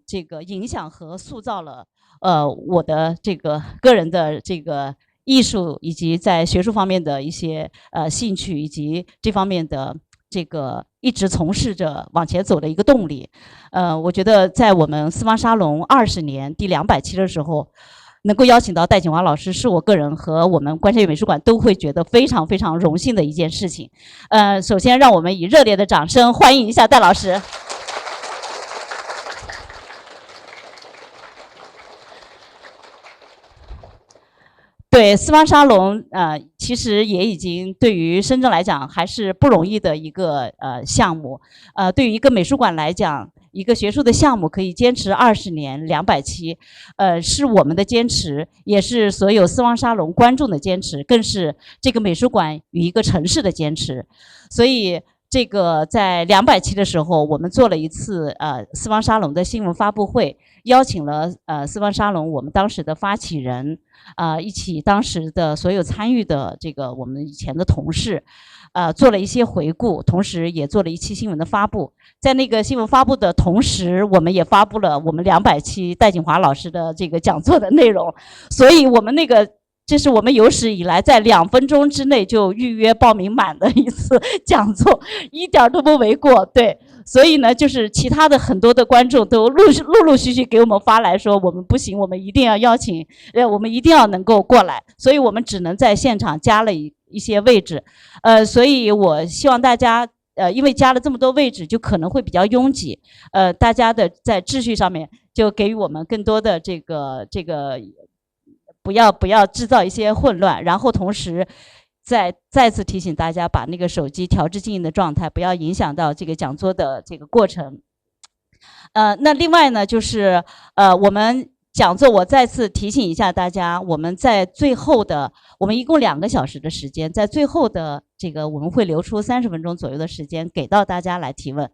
这个影响和塑造了我的这个个人的这个艺术以及在学术方面的一些兴趣，以及这方面的这个一直从事着往前走的一个动力。我觉得在我们四方沙龙20年第200期的时候，能够邀请到戴锦华老师，是我个人和我们观山院美术馆都会觉得非常非常荣幸的一件事情。首先让我们以热烈的掌声欢迎一下戴老师。对，四方沙龙，其实也已经对于深圳来讲还是不容易的一个项目。对于一个美术馆来讲，一个学术的项目可以坚持20年200期，是我们的坚持，也是所有四方沙龙观众的坚持，更是这个美术馆与一个城市的坚持。所以，这个在200期的时候，我们做了一次四方沙龙的新闻发布会，邀请了四方沙龙我们当时的发起人，一起当时的所有参与的这个我们以前的同事，做了一些回顾，同时也做了一期新闻的发布。在那个新闻发布的同时，我们也发布了我们200期戴锦华老师的这个讲座的内容，所以我们那个。这是我们有史以来在2分钟之内就预约报名满的一次讲座，一点都不为过。对，所以呢，就是其他的很多的观众都陆续给我们发来说，我们不行，我们一定要邀请，我们一定要能够过来，所以我们只能在现场加了一些位置。所以我希望大家。因为加了这么多位置，就可能会比较拥挤。大家的在秩序上面就给予我们更多的这个不要制造一些混乱，然后同时再次提醒大家把那个手机调至静音的状态，不要影响到这个讲座的这个过程。那另外呢，就是我们讲座，我再次提醒一下大家，我们在最后的，我们一共2个小时的时间，在最后的这个我们会留出30分钟左右的时间给到大家来提问。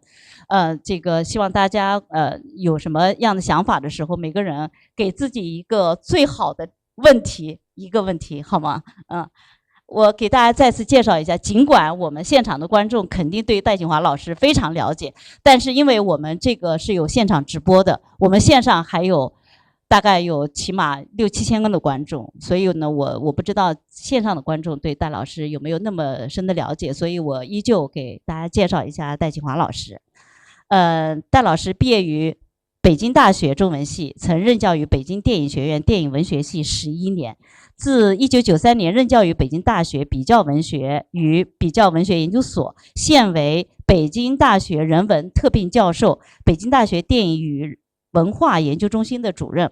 这个希望大家有什么样的想法的时候，每个人给自己一个最好的一个问题，好吗？我给大家再次介绍一下，尽管我们现场的观众肯定对戴锦华老师非常了解，但是因为我们这个是有现场直播的，我们线上还有大概有起码6、7千个的观众，所以呢，我不知道线上的观众对戴老师有没有那么深的了解，所以我依旧给大家介绍一下戴锦华老师。戴老师毕业于北京大学中文系，曾任教于北京电影学院电影文学系11年。自1993年任教于北京大学比较文学与比较文学研究所，现为北京大学人文特聘教授，北京大学电影与文化研究中心的主任。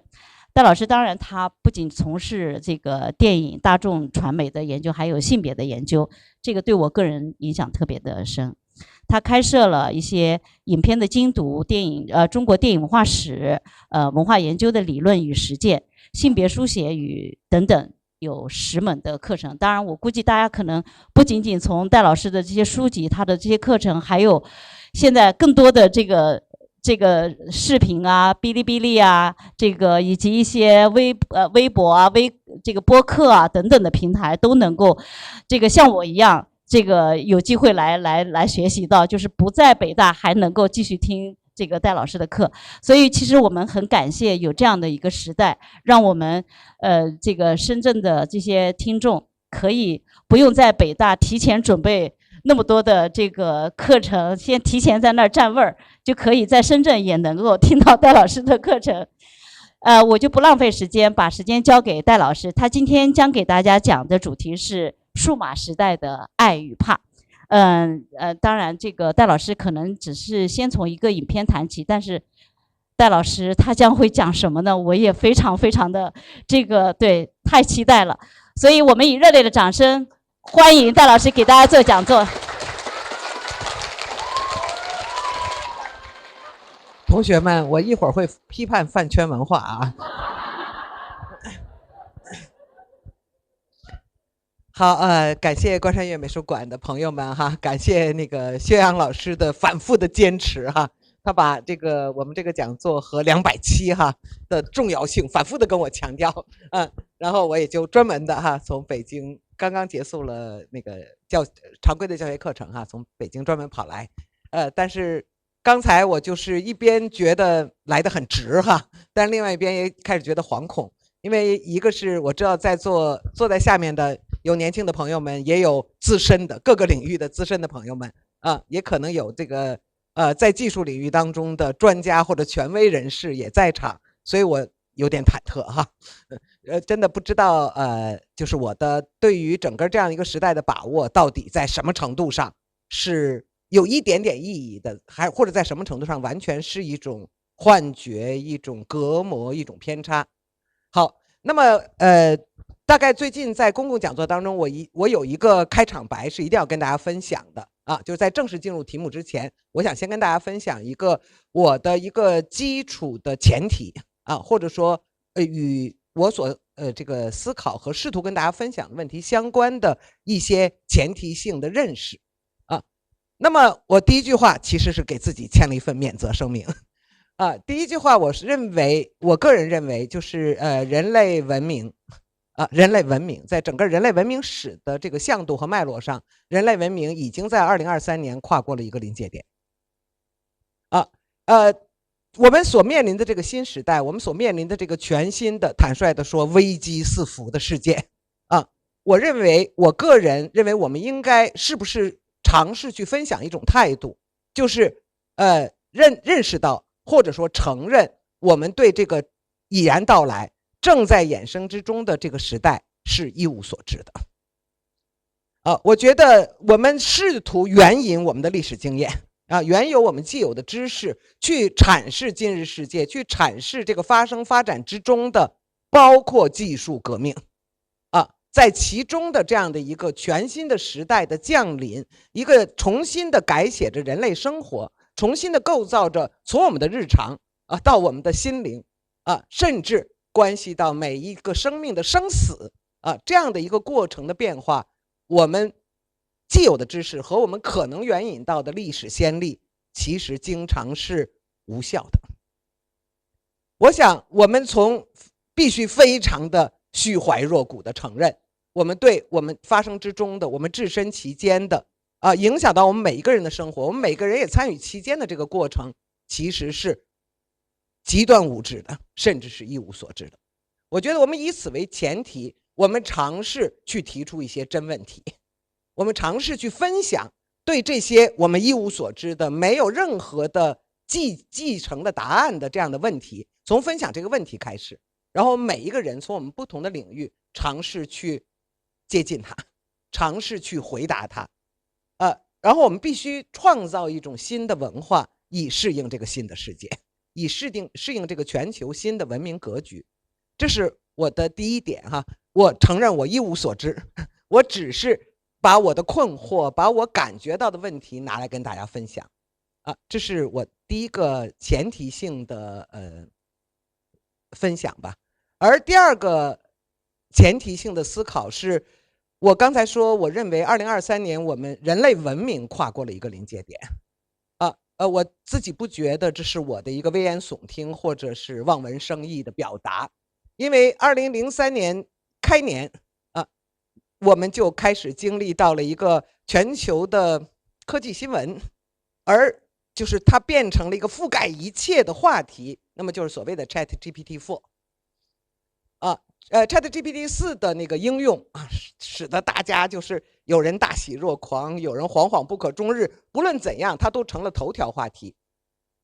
戴老师当然他不仅从事这个电影大众传媒的研究，还有性别的研究，这个对我个人影响特别的深。他开设了一些影片的精读、中国电影文化史、文化研究的理论与实践、性别书写与等等，有10门的课程。当然，我估计大家可能不仅仅从戴老师的这些书籍、他的这些课程，还有现在更多的这个视频啊、哔哩哔哩啊，这个以及一些微博啊、这个播客啊等等的平台，都能够这个像我一样。这个有机会来学习到，就是不在北大还能够继续听这个戴老师的课，所以其实我们很感谢有这样的一个时代，让我们这个深圳的这些听众可以不用在北大提前准备那么多的这个课程，先提前在那儿占位儿，就可以在深圳也能够听到戴老师的课程。我就不浪费时间，把时间交给戴老师，他今天将给大家讲的主题是数码时代的爱与怕。当然这个戴老师可能只是先从一个影片谈起，但是戴老师他将会讲什么呢？我也非常非常的对，太期待了。所以我们以热烈的掌声欢迎戴老师给大家做讲座。同学们，我一会儿会批判饭圈文化啊。好，感谢观山院美术馆的朋友们哈，感谢那个薛洋老师的反复的坚持哈，他把我们这个讲座和200期哈的重要性反复的跟我强调，然后我也就专门的哈从北京刚刚结束了那个常规的教学课程哈，从北京专门跑来，但是刚才我就是一边觉得来得很直哈，但另外一边也开始觉得惶恐，因为一个是我知道坐在下面的有年轻的朋友们，也有资深的各个领域的资深的朋友们啊，也可能有这个在技术领域当中的专家或者权威人士也在场，所以我有点忐忑哈，真的不知道就是我的对于整个这样一个时代的把握到底在什么程度上是有一点点意义的，还或者在什么程度上完全是一种幻觉、一种隔膜、一种偏差。好，那么大概最近在公共讲座当中，我有一个开场白是一定要跟大家分享的啊，就是在正式进入题目之前，我想先跟大家分享一个我的一个基础的前提啊，或者说与我所这个思考和试图跟大家分享的问题相关的一些前提性的认识啊。那么我第一句话其实是给自己签了一份免责声明。第一句话我个人认为就是人类文明在整个人类文明史的这个向度和脉络上，人类文明已经在2023年跨过了一个临界点。我们所面临的这个新时代，我们所面临的这个全新的，坦率的说危机四伏的世界我个人认为我们应该是不是尝试去分享一种态度，就是认识到或者说承认我们对这个已然到来正在衍生之中的这个时代是一无所知的。我觉得我们试图援引我们的历史经验原有我们既有的知识去阐释今日世界，去阐释这个发展之中的包括技术革命在其中的这样的一个全新的时代的降临，一个重新的改写着人类生活，重新的构造着从我们的日常到我们的心灵甚至关系到每一个生命的生死这样的一个过程的变化，我们既有的知识和我们可能援引到的历史先例，其实经常是无效的。我想我们必须非常的虚怀若谷的承认，我们对我们发生之中的，我们置身其间的影响到我们每一个人的生活，我们每个人也参与其间的这个过程，其实是极端无知的，甚至是一无所知的。我觉得我们以此为前提，我们尝试去提出一些真问题，我们尝试去分享对这些我们一无所知的、没有任何的继承的答案的这样的问题，从分享这个问题开始，然后每一个人从我们不同的领域尝试去接近它，尝试去回答它然后我们必须创造一种新的文化，以适应这个新的世界，以适应这个全球新的文明格局。这是我的第一点我承认我一无所知，我只是把我的困惑，把我感觉到的问题拿来跟大家分享这是我第一个前提性的分享吧。而第二个前提性的思考是，我刚才说我认为2023年我们人类文明跨过了一个临界点我自己不觉得这是我的一个危言耸听或者是望文生义的表达，因为2003年开年我们就开始经历到了一个全球的科技新闻，而就是它变成了一个覆盖一切的话题，那么就是所谓的 ChatGPT-4ChatGPT-4的那个应用使得大家就是有人大喜若狂，有人惶惶不可终日，不论怎样它都成了头条话题。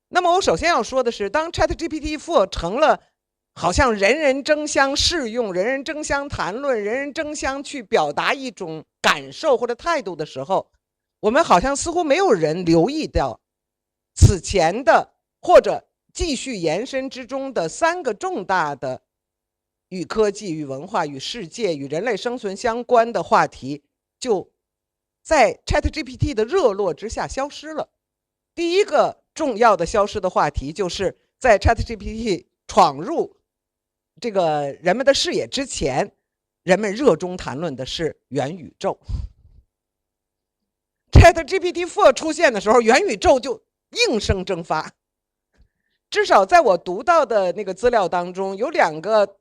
那么我首先要说的是，当 ChatGPT-4成了好像人人争相试用，人人争相谈论，人人争相去表达一种感受或者态度的时候，我们好像似乎没有人留意到此前的或者继续延伸之中的3个重大的与科技、与文化、与世界、与人类生存相关的话题，就在 ChatGPT 的热络之下消失了。第一个重要的消失的话题，就是在 ChatGPT 闯入这个人们的视野之前，人们热衷谈论的是元宇宙。ChatGPT-4 出现的时候，元宇宙就应声蒸发。至少在我读到的那个资料当中，有2个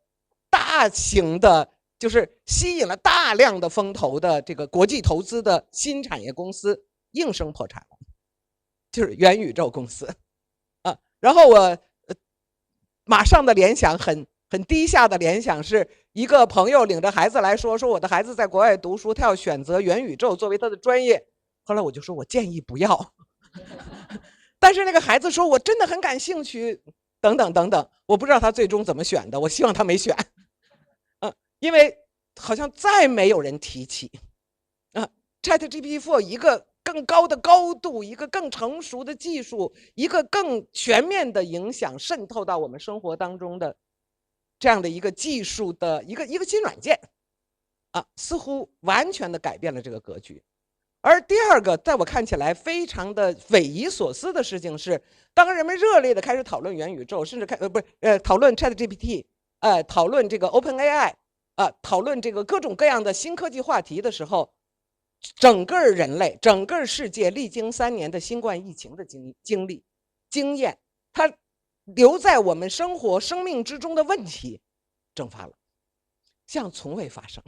大型的，就是吸引了大量的风投的这个国际投资的新产业公司应声破产了。就是元宇宙公司啊。然后我马上的联想很低下的联想是一个朋友领着孩子来说我的孩子在国外读书，他要选择元宇宙作为他的专业。后来我就说我建议不要，但是那个孩子说我真的很感兴趣，等等等等，我不知道他最终怎么选的，我希望他没选，因为好像再没有人提起ChatGPT-4 一个更高的高度，一个更成熟的技术，一个更全面的影响渗透到我们生活当中的这样的一个技术的一个新软件似乎完全的改变了这个格局。而第二个在我看起来非常的匪夷所思的事情是，当人们热烈的开始讨论元宇宙，甚至讨论 ChatGPT， 讨论这个 OpenAI， 讨论这个各种各样的新科技话题的时候，整个人类整个世界历经3年的新冠疫情的经验，它留在我们生命之中的问题蒸发了，像从未发生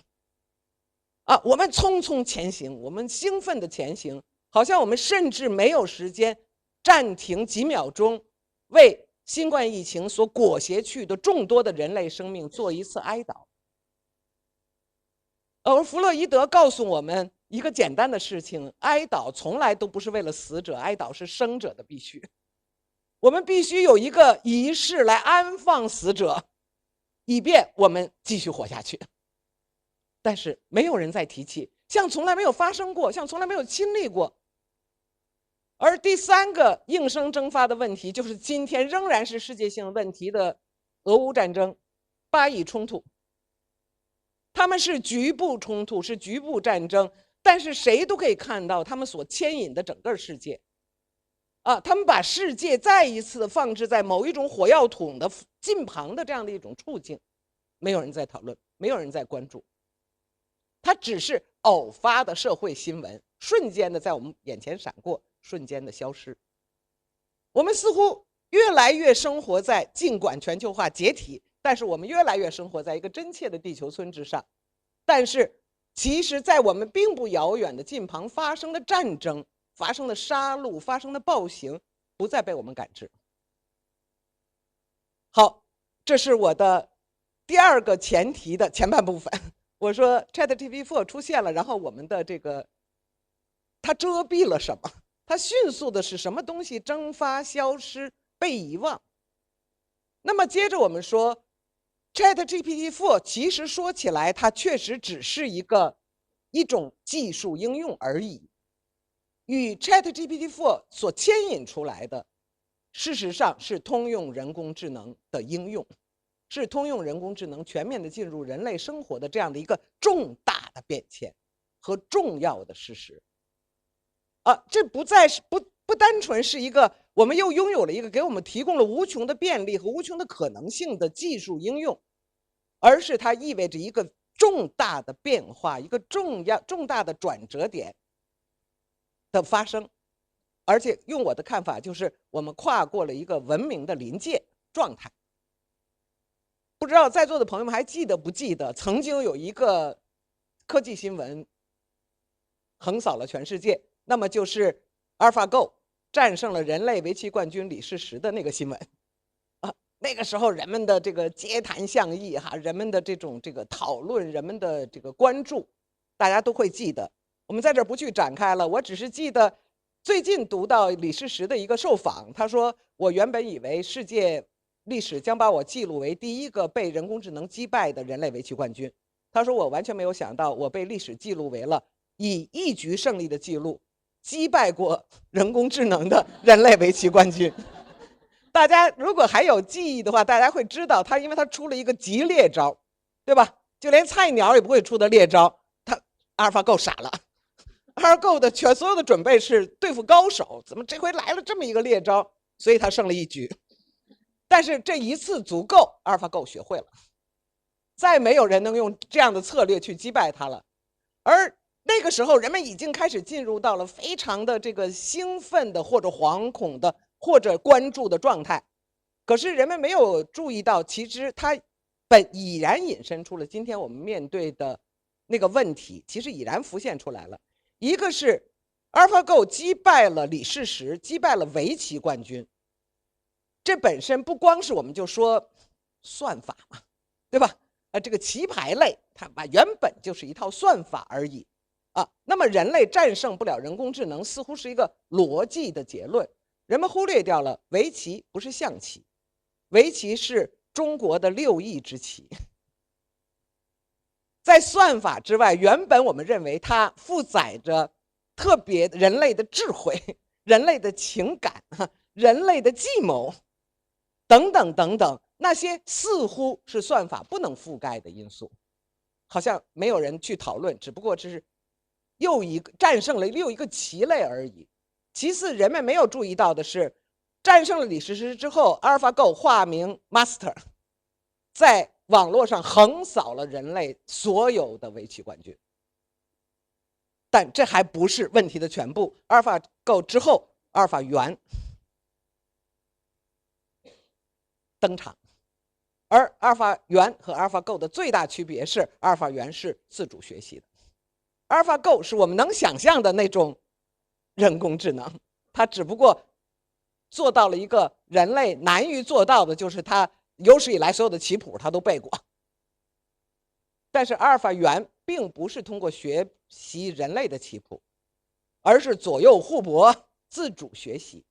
我们匆匆前行，我们兴奋的前行，好像我们甚至没有时间暂停几秒钟，为新冠疫情所裹挟去的众多的人类生命做一次哀悼。而弗洛伊德告诉我们一个简单的事情，哀悼从来都不是为了死者，哀悼是生者的必须。我们必须有一个仪式来安放死者，以便我们继续活下去。但是没有人再提起，像从来没有发生过，像从来没有亲历过。而第三个应声蒸发的问题，就是今天仍然是世界性问题的俄乌战争、巴以冲突。他们是局部冲突，是局部战争，但是谁都可以看到他们所牵引的整个世界他们把世界再一次放置在某一种火药桶的近旁的这样的一种处境，没有人在讨论，没有人在关注。它只是偶发的社会新闻，瞬间的在我们眼前闪过，瞬间的消失。我们似乎越来越生活在，尽管全球化解体，但是我们越来越生活在一个真切的地球村之上。但是其实在我们并不遥远的近旁发生的战争、发生的杀戮、发生的暴行不再被我们感知。好，这是我的第二个前提的前半部分。我说 ChatGPT-4 出现了，然后我们的这个它遮蔽了什么？它迅速的使什么东西蒸发、消失、被遗忘？那么接着我们说 ChatGPT-4 其实说起来，它确实只是一种技术应用而已。与 ChatGPT-4 所牵引出来的，事实上是通用人工智能的应用。是通用人工智能全面的进入人类生活的这样的一个重大的变迁和重要的事实这不单纯是一个我们又拥有了一个给我们提供了无穷的便利和无穷的可能性的技术应用，而是它意味着一个重大的变化，一个重大的转折点的发生。而且用我的看法，就是我们跨过了一个文明的临界状态。不知道在座的朋友们还记得不记得，曾经有一个科技新闻横扫了全世界，那么就是 AlphaGo 战胜了人类围棋冠军李世石的那个新闻那个时候人们的这个街谈巷议人们的这个讨论，人们的这个关注，大家都会记得。我们在这儿不去展开了，我只是记得最近读到李世石的一个受访，他说：“我原本以为世界历史将把我记录为第一个被人工智能击败的人类围棋冠军。”他说：“我完全没有想到，我被历史记录为了以一局胜利的记录击败过人工智能的人类围棋冠军。”大家如果还有记忆的话，大家会知道因为他出了一个极劣招，对吧？就连菜鸟也不会出的劣招，AlphaGo 傻了。AlphaGo 的所有的准备是对付高手，怎么这回来了这么一个劣招？所以他胜了一局。但是这一次足够 ，AlphaGo 学会了，再没有人能用这样的策略去击败他了。而那个时候，人们已经开始进入到了非常的这个兴奋的，或者惶恐的，或者关注的状态。可是人们没有注意到，其实它已然引申出了今天我们面对的那个问题，其实已然浮现出来了。一个是 AlphaGo 击败了李世石，击败了围棋冠军。这本身不光是我们就说算法嘛，对吧？这个棋牌类它原本就是一套算法而已啊。那么人类战胜不了人工智能，似乎是一个逻辑的结论。人们忽略掉了围棋不是象棋，围棋是中国的6艺之棋。在算法之外，原本我们认为它负载着特别人类的智慧、人类的情感、人类的计谋等等等等，那些似乎是算法不能覆盖的因素，好像没有人去讨论，只不过这是又一个战胜了又一个棋类而已。其次，人们没有注意到的是，战胜了李世石之后 ，AlphaGo 化名 Master， 在网络上横扫了人类所有的围棋冠军。但这还不是问题的全部。AlphaGo 之后，阿尔法猿登场，而阿尔法猿和 AlphaGo 的最大区别是，阿尔法猿是自主学习的。AlphaGo 是我们能想象的那种人工智能，它只不过做到了一个人类难于做到的，就是它有史以来所有的棋谱它都背过。但是阿尔法猿并不是通过学习人类的棋谱，而是左右互搏，自主学习。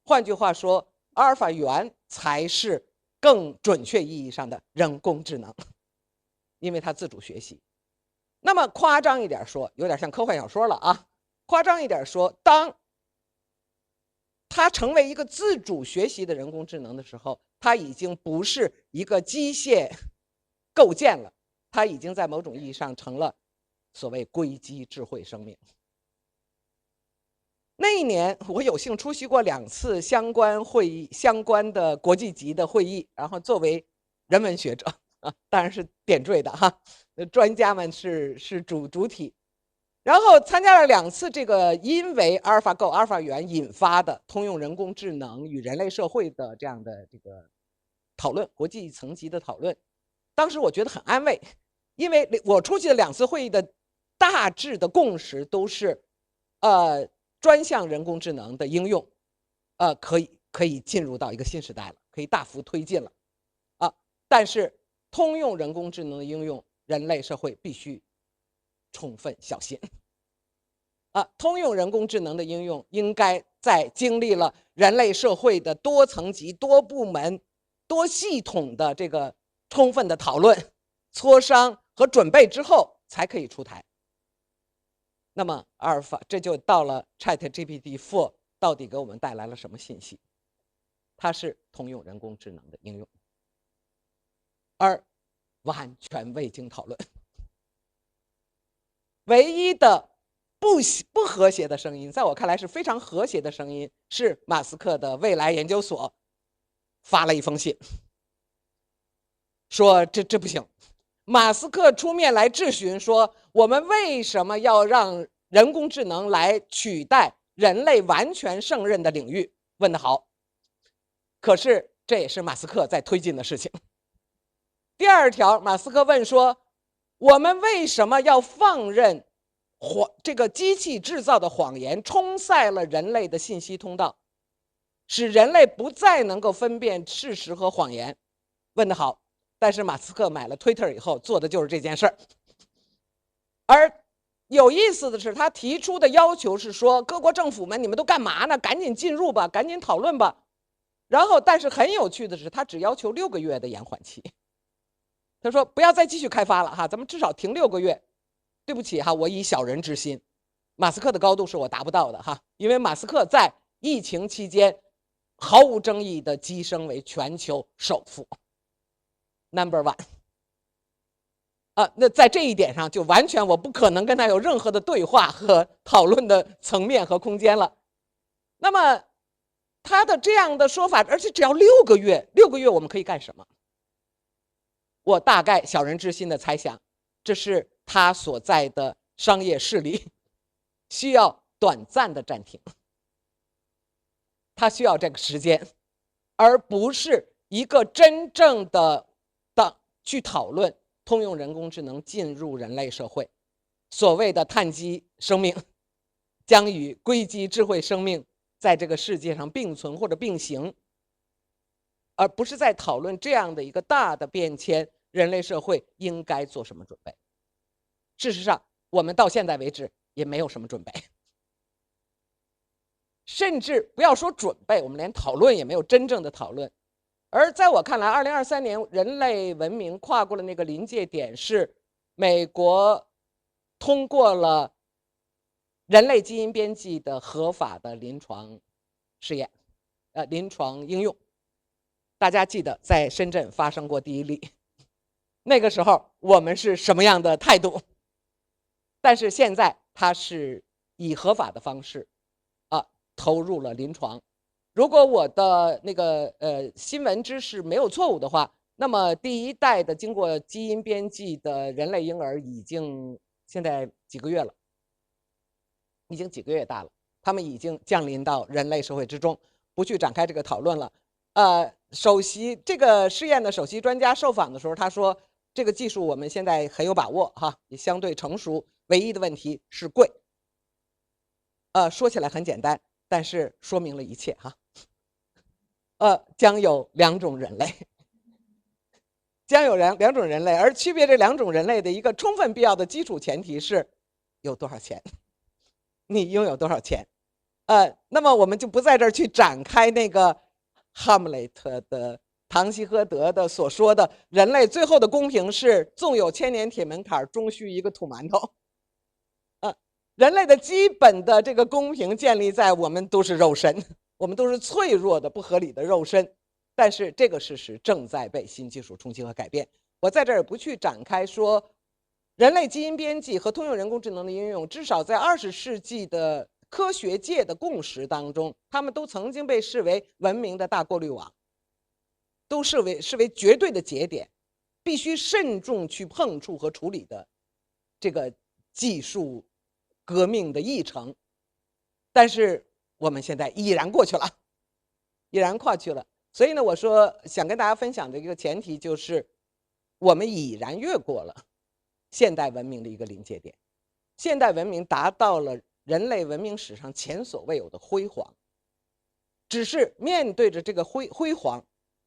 换句话说，阿尔法猿才是更准确意义上的人工智能，因为它自主学习。那么夸张一点说，有点像科幻小说了啊。夸张一点说，当它成为一个自主学习的人工智能的时候，它已经不是一个机械构建了，它已经在某种意义上成了所谓硅基智慧生命。那一年，我有幸出席过2次相关会议，相关的国际级的会议，然后作为人文学者啊，当然是点缀的哈，专家们是主体。然后参加了2次这个因为 AlphaGo 阿尔法猿引发的通用人工智能与人类社会的这样的这个讨论，国际层级的讨论。当时我觉得很安慰，因为我出席的2次会议的大致的共识都是，专项人工智能的应用，可以进入到一个新时代了，可以大幅推进了，啊，但是通用人工智能的应用，人类社会必须充分小心。通用人工智能的应用应该在经历了人类社会的多层级、多部门、多系统的这个充分的讨论、磋商和准备之后才可以出台。那么阿尔法这就到了 ChatGPT-4 到底给我们带来了什么信息？它是通用人工智能的应用，而完全未经讨论。唯一的不和谐的声音，在我看来是非常和谐的声音，是马斯克的未来研究所发了一封信，说这不行。马斯克出面来质询说，我们为什么要让人工智能来取代人类完全胜任的领域？问得好。可是这也是马斯克在推进的事情。第2条，马斯克问说，我们为什么要放任这个机器制造的谎言冲塞了人类的信息通道，使人类不再能够分辨事实和谎言？问得好。但是马斯克买了 Twitter 以后做的就是这件事儿。而有意思的是，他提出的要求是说，各国政府们，你们都干嘛呢？赶紧进入吧，赶紧讨论吧。然后，但是很有趣的是，他只要求6个月的延缓期。他说不要再继续开发了哈，咱们至少停6个月。对不起哈，我以小人之心，马斯克的高度是我达不到的哈，因为马斯克在疫情期间毫无争议的跻身为全球首富。Number 1，那在这一点上就完全我不可能跟他有任何的对话和讨论的层面和空间了。那么他的这样的说法，而且只要6个月，6个月我们可以干什么？我大概小人之心的猜想，这是他所在的商业势力需要短暂的暂停，他需要这个时间，而不是一个真正的去讨论通用人工智能进入人类社会，所谓的碳基生命将与硅基智慧生命在这个世界上并存或者并行，而不是在讨论这样的一个大的变迁，人类社会应该做什么准备。事实上，我们到现在为止也没有什么准备，甚至不要说准备，我们连讨论也没有真正的讨论。而在我看来，2023年人类文明跨过了那个临界点，是美国通过了人类基因编辑的合法的临床试验，临床应用。大家记得在深圳发生过第一例，那个时候我们是什么样的态度？但是现在它是以合法的方式投入了临床。如果我的那个新闻知识没有错误的话，那么第一代的经过基因编辑的人类婴儿已经现在几个月了，已经几个月大了，他们已经降临到人类社会之中，不去展开这个讨论了。首席这个试验的首席专家受访的时候，他说这个技术我们现在很有把握哈，也相对成熟，唯一的问题是贵。说起来很简单，但是说明了一切哈。将有两种人类，将有两种人类，而区别这两种人类的一个充分必要的基础前提是有多少钱，你拥有多少钱。那么我们就不在这儿去展开那个哈姆雷特的唐吉诃德的所说的人类最后的公平是纵有千年铁门槛，终须一个土馒头。人类的基本的这个公平建立在我们都是肉身，我们都是脆弱的不合理的肉身，但是这个事实正在被新技术冲击和改变。我在这儿不去展开说人类基因编辑和通用人工智能的应用，至少在20世纪的科学界的共识当中，他们都曾经被视为文明的大过滤网，都视为绝对的节点，必须慎重去碰触和处理的这个技术革命的议程。但是我们现在已然过去了，已然跨去了。所以呢，我说想跟大家分享的一个前提就是，我们已然越过了现代文明的一个临界点，现代文明达到了人类文明史上前所未有的辉煌。只是面对着这个辉煌，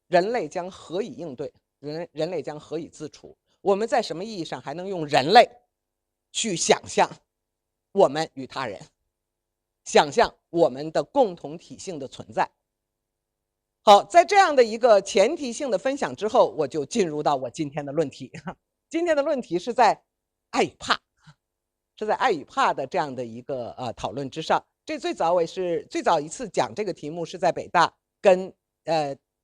人类将何以应对？人类将何以自处？我们在什么意义上还能用人类去想象我们与他人，想象我们的共同体性的存在？好，在这样的一个前提性的分享之后，我就进入到我今天的论题。今天的论题是在爱与怕，是在爱与怕的这样的一个讨论之上。这最早一次讲这个题目是在北大跟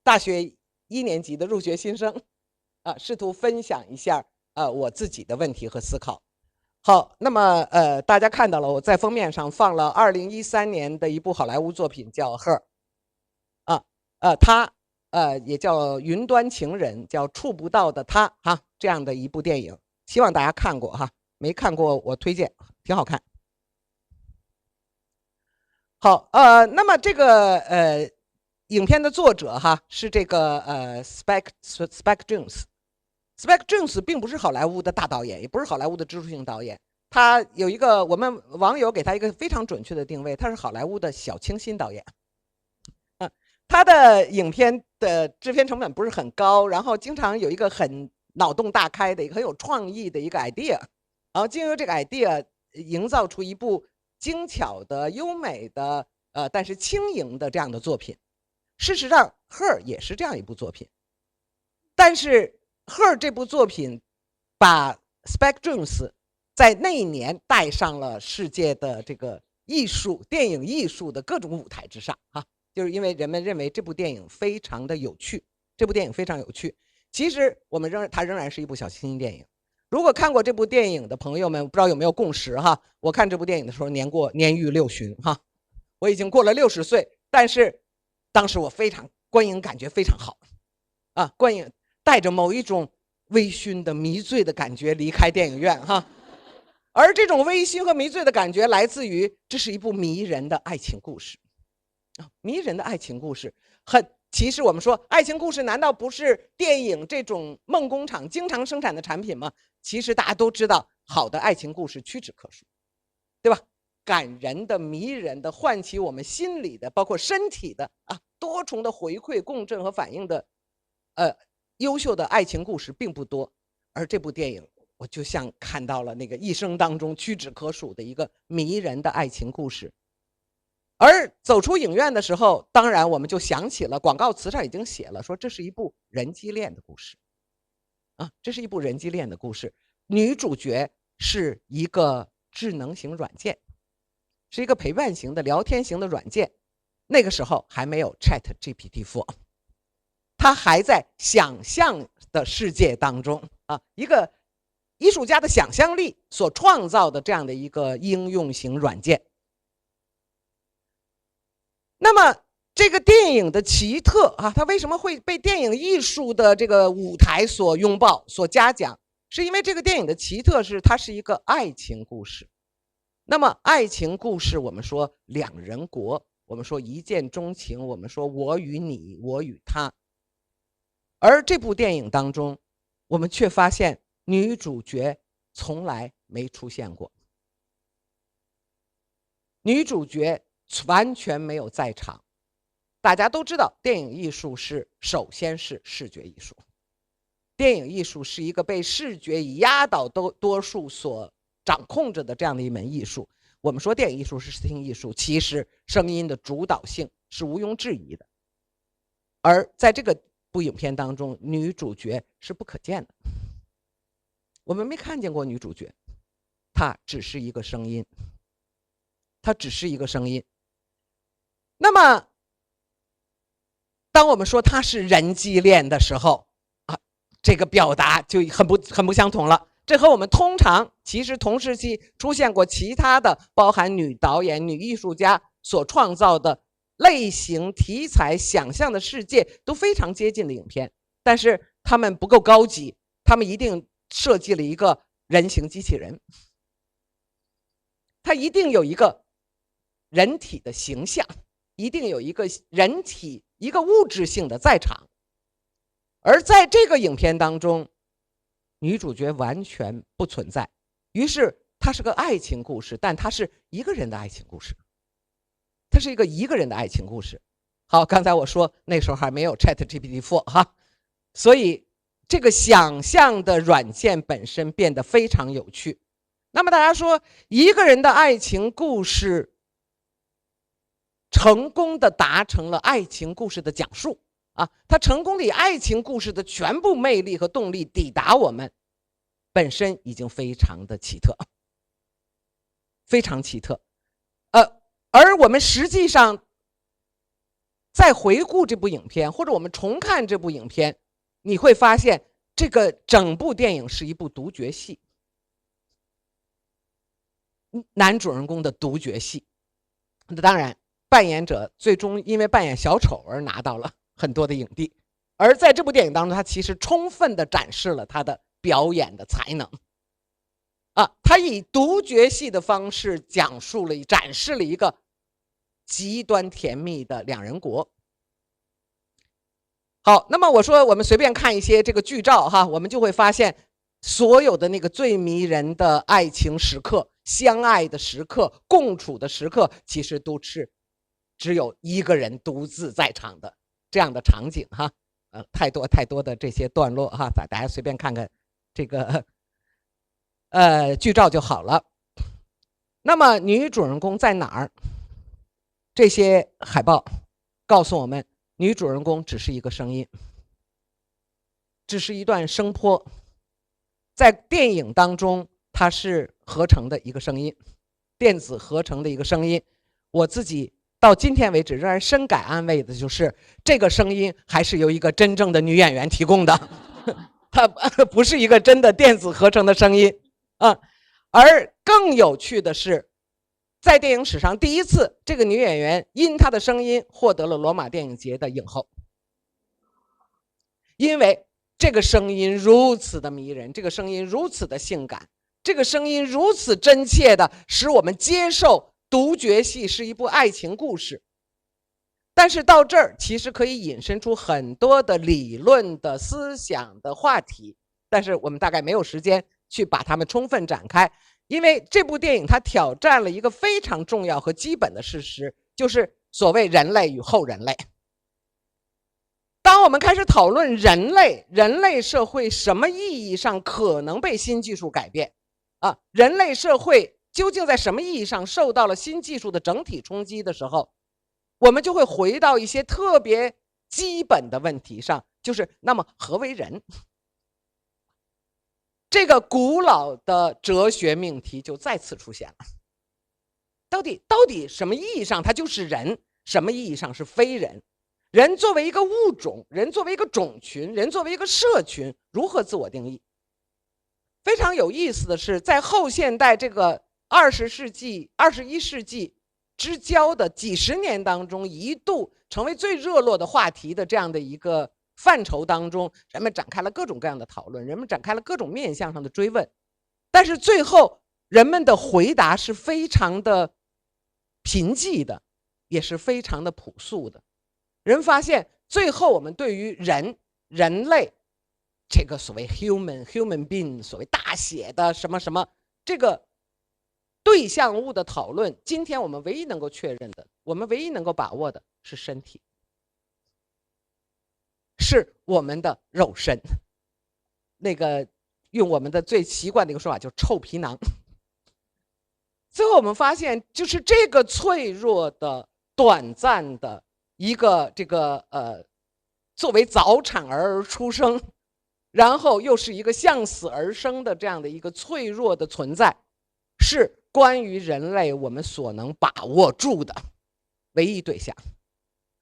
大学1年级的入学新生试图分享一下我自己的问题和思考。好，那么大家看到了，我在封面上放了2013年的一部好莱坞作品，叫《Her》它也叫云端情人，叫触不到的他哈，这样的一部电影，希望大家看过哈，没看过我推荐，挺好看。好，那么这个影片的作者哈是这个Spike Jonze。Spike Jonze 并不是好莱坞的大导演，也不是好莱坞的支柱性导演，他有一个我们网友给他一个非常准确的定位，他是好莱坞的小清新导演。他的影片的制片成本不是很高，然后经常有一个很脑洞大开的一个很有创意的一个 idea， 然后经由这个 idea 营造出一部精巧的优美的但是轻盈的这样的作品。事实上 Her 也是这样一部作品，但是 Her 这部作品把 Spike Jonze 在那一年带上了世界的这个电影艺术的各种舞台之上就是因为人们认为这部电影非常的有趣，其实我们它仍然是一部小清新电影。如果看过这部电影的朋友们，不知道有没有共识哈？我看这部电影的时候年逾6旬哈，我已经过了60岁，但是当时我观影感觉非常好观影带着某一种微醺的迷醉的感觉离开电影院哈。而这种微醺和迷醉的感觉来自于这是一部迷人的爱情故事。迷人的爱情故事，其实我们说爱情故事难道不是电影这种梦工厂经常生产的产品吗？其实大家都知道，好的爱情故事屈指可数，对吧？感人的、迷人的、唤起我们心理的，包括身体的多重的回馈、共振和反应的优秀的爱情故事并不多。而这部电影我就像看到了那个一生当中屈指可数的一个迷人的爱情故事。而走出影院的时候，当然我们就想起了广告词上已经写了，说这是一部人机恋的故事这是一部人机恋的故事。女主角是一个智能型软件，是一个陪伴型的聊天型的软件。那个时候还没有 ChatGPT-4， 它还在想象的世界当中一个艺术家的想象力所创造的这样的一个应用型软件。那么这个电影的奇特它为什么会被电影艺术的这个舞台所拥抱、所嘉奖？是因为这个电影的奇特是它是一个爱情故事。那么爱情故事，我们说两人国，我们说一见钟情，我们说我与你，我与他。而这部电影当中，我们却发现女主角从来没出现过，女主角完全没有在场。大家都知道，电影艺术首先是视觉艺术，电影艺术是一个被视觉以压倒多数所掌控着的这样的一门艺术。我们说电影艺术是视听艺术，其实声音的主导性是毋庸置疑的。而在这个部影片当中，女主角是不可见的，我们没看见过女主角，她只是一个声音，她只是一个声音。那么当我们说它是人机恋的时候这个表达就很不相同了。这和我们通常其实同时期出现过其他的包含女导演、女艺术家所创造的类型、题材、想象的世界都非常接近的影片，但是他们不够高级，他们一定设计了一个人形机器人，它一定有一个人体的形象，一定有一个人体一个物质性的在场。而在这个影片当中，女主角完全不存在，于是它是个爱情故事，但它是一个人的爱情故事，它是一个人的爱情故事。好，刚才我说那时候还没有 ChatGPT-4 所以这个想象的软件本身变得非常有趣。那么大家说，一个人的爱情故事成功的达成了爱情故事的讲述他成功的以爱情故事的全部魅力和动力抵达我们，本身已经非常的奇特，非常奇特。而我们实际上在回顾这部影片，或者我们重看这部影片，你会发现这个整部电影是一部独角戏，男主人公的独角戏。当然扮演者最终因为扮演小丑而拿到了很多的影帝，而在这部电影当中，他其实充分的展示了他的表演的才能他以独角戏的方式展示了一个极端甜蜜的两人国。好，那么我说我们随便看一些这个剧照我们就会发现所有的那个最迷人的爱情时刻、相爱的时刻、共处的时刻，其实都是只有一个人独自在场的这样的场景太多的这些段落大家随便看看这个剧照就好了。那么女主人公在哪儿？这些海报告诉我们，女主人公只是一个声音，只是一段声波，在电影当中它是合成的一个声音，电子合成的一个声音。我自己到今天为止仍然深感安慰的就是这个声音还是由一个真正的女演员提供的它不是一个真的电子合成的声音而更有趣的是，在电影史上第一次，这个女演员因她的声音获得了罗马电影节的影后，因为这个声音如此的迷人，这个声音如此的性感，这个声音如此真切的使我们接受独角戏是一部爱情故事。但是到这儿其实可以引申出很多的理论的思想的话题，但是我们大概没有时间去把它们充分展开。因为这部电影它挑战了一个非常重要和基本的事实，就是所谓人类与后人类。当我们开始讨论人类社会什么意义上可能被新技术改变啊，人类社会究竟在什么意义上受到了新技术的整体冲击的时候，我们就会回到一些特别基本的问题上，就是那么何为人？这个古老的哲学命题就再次出现了。到底什么意义上它就是人，什么意义上是非人？人作为一个物种，人作为一个种群，人作为一个社群，如何自我定义？非常有意思的是，在后现代这个20世纪、21世纪之交的几十年当中，一度成为最热络的话题的这样的一个范畴当中，人们展开了各种各样的讨论，人们展开了各种面向上的追问，但是最后人们的回答是非常的贫瘠的，也是非常的朴素的。人发现最后我们对于人类这个所谓 human being， 所谓大写的什么什么这个对象物的讨论，今天我们唯一能够确认的，我们唯一能够把握的是身体，是我们的肉身。那个用我们的最习惯的一个说法，就是臭皮囊。最后我们发现，就是这个脆弱的、短暂的一个作为早产儿出生，然后又是一个向死而生的这样的一个脆弱的存在，是关于人类我们所能把握住的唯一对象。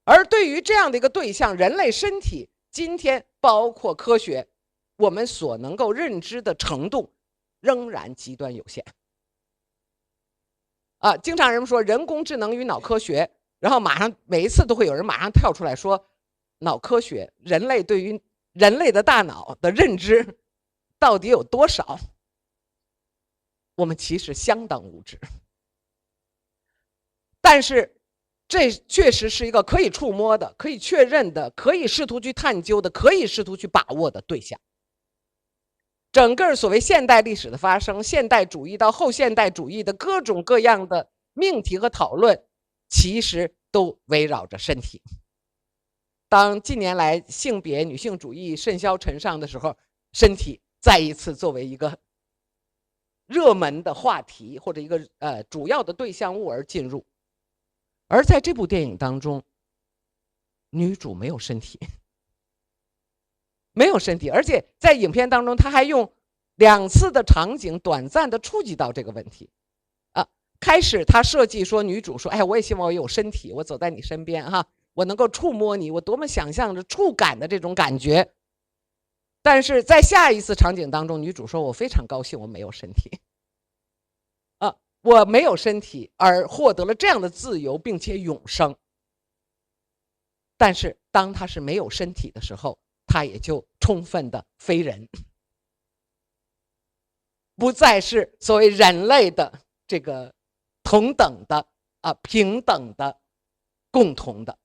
而对于这样的一个对象，人类身体今天包括科学，我们所能够认知的程度仍然极端有限。经常人们说人工智能与脑科学，然后马上每一次都会有人马上跳出来说，脑科学，人类对于人类的大脑的认知到底有多少？我们其实相当无知。但是这确实是一个可以触摸的、可以确认的、可以试图去探究的、可以试图去把握的对象。整个所谓现代历史的发生，现代主义到后现代主义的各种各样的命题和讨论，其实都围绕着身体。当近年来性别女性主义甚嚣尘上的时候，身体再一次作为一个热门的话题或者一个主要的对象物而进入。而在这部电影当中，女主没有身体，没有身体，而且在影片当中，他还用2次的场景短暂的触及到这个问题。开始他设计说，女主说：“哎，我也希望我有身体，我走在你身边哈，我能够触摸你，我多么想象着触感的这种感觉。”但是在下一次场景当中，女主说：“我非常高兴我没有身体，我没有身体而获得了这样的自由并且永生。”但是当他是没有身体的时候，他也就充分的非人，不再是所谓人类的这个同等的平等的共同的。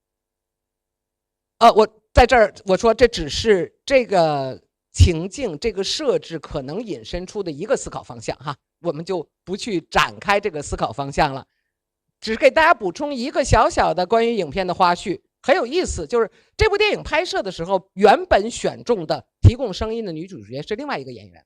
我在这儿我说这只是这个情境这个设置可能引申出的一个思考方向哈，我们就不去展开这个思考方向了，只是给大家补充一个小小的关于影片的花絮。很有意思，就是这部电影拍摄的时候，原本选中的提供声音的女主角是另外一个演员。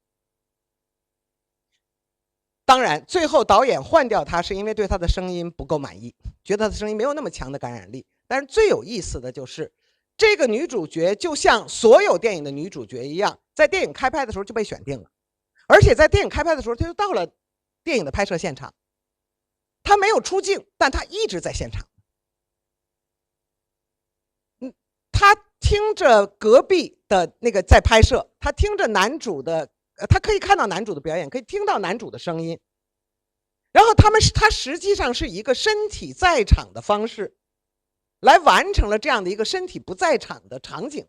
当然最后导演换掉她是因为对她的声音不够满意，觉得她的声音没有那么强的感染力。但是最有意思的就是这个女主角就像所有电影的女主角一样，在电影开拍的时候就被选定了，而且在电影开拍的时候她就到了电影的拍摄现场，她没有出镜，但她一直在现场。他听着隔壁的那个在拍摄，他听着男主的，他可以看到男主的表演，可以听到男主的声音。然后他实际上是以一个身体在场的方式，来完成了这样的一个身体不在场的场景。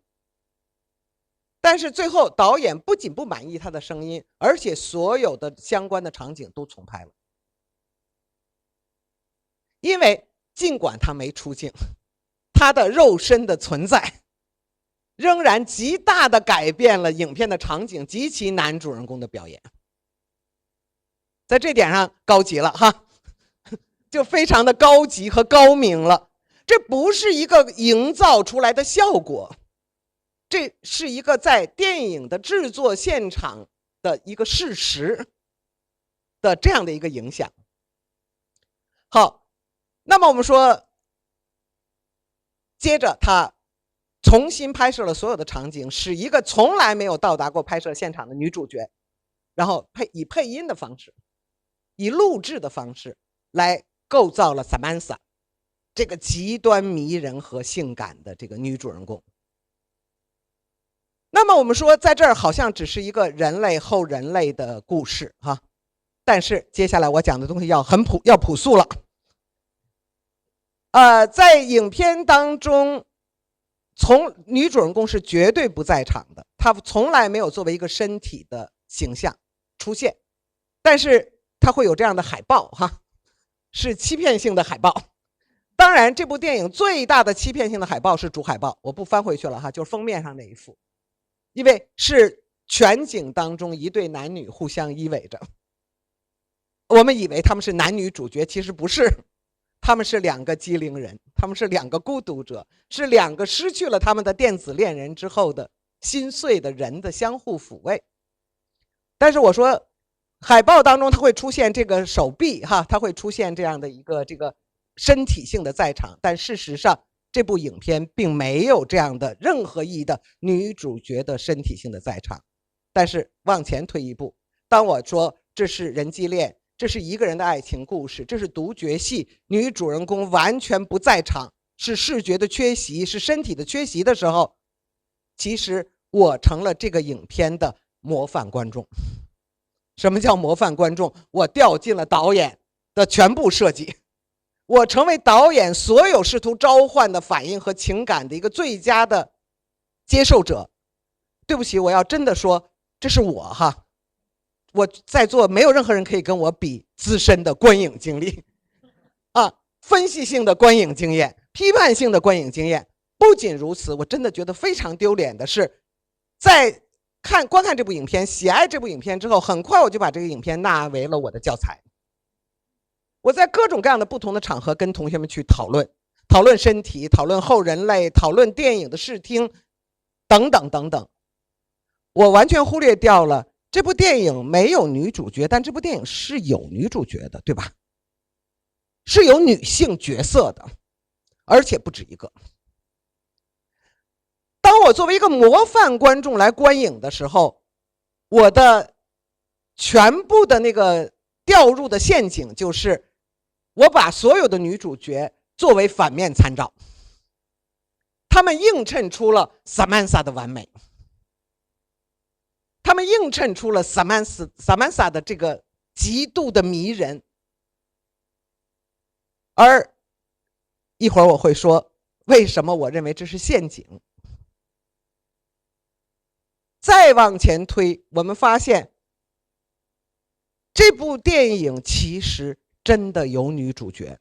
但是最后导演不仅不满意他的声音，而且所有的相关的场景都重拍了，因为尽管他没出镜，他的肉身的存在仍然极大的改变了影片的场景及其男主人公的表演。在这点上高级了哈，就非常的高级和高明了。这不是一个营造出来的效果，这是一个在电影的制作现场的一个事实的这样的一个影响。好，那么我们说，接着他重新拍摄了所有的场景，使一个从来没有到达过拍摄现场的女主角，然后以配音的方式，以录制的方式来构造了 Samantha 这个极端迷人和性感的这个女主人公。那么我们说，在这儿好像只是一个人类后人类的故事哈，但是接下来我讲的东西要朴素了。在影片当中，女主人公是绝对不在场的，她从来没有作为一个身体的形象出现，但是她会有这样的海报哈，是欺骗性的海报。当然，这部电影最大的欺骗性的海报是主海报，我不翻回去了哈，就是封面上那一幅，因为是全景当中一对男女互相依偎着，我们以为他们是男女主角，其实不是。他们是两个机灵人，他们是两个孤独者，是两个失去了他们的电子恋人之后的心碎的人的相互抚慰。但是我说，海报当中它会出现这个手臂哈，它会出现这样的一个这个身体性的在场，但事实上这部影片并没有这样的任何意义的女主角的身体性的在场。但是往前推一步，当我说这是人机恋，这是一个人的爱情故事，这是独角戏，女主人公完全不在场，是视觉的缺席，是身体的缺席的时候，其实我成了这个影片的模范观众。什么叫模范观众？我掉进了导演的全部设计，我成为导演所有试图召唤的反应和情感的一个最佳的接受者。对不起，我要真的说，这是我哈。我在座没有任何人可以跟我比资深的观影经历分析性的观影经验，批判性的观影经验。不仅如此，我真的觉得非常丢脸的是，在观看这部影片，喜爱这部影片之后，很快我就把这个影片纳为了我的教材。我在各种各样的不同的场合跟同学们去讨论身体，讨论后人类，讨论电影的视听等等等等。我完全忽略掉了这部电影没有女主角，但这部电影是有女主角的，对吧？是有女性角色的，而且不止一个。当我作为一个模范观众来观影的时候，我的全部的那个掉入的陷阱就是我把所有的女主角作为反面参照，她们映衬出了 Samantha 的完美，他们映衬出了 Samantha 的这个极度的迷人。而一会儿我会说为什么我认为这是陷阱。再往前推，我们发现这部电影其实真的有女主角，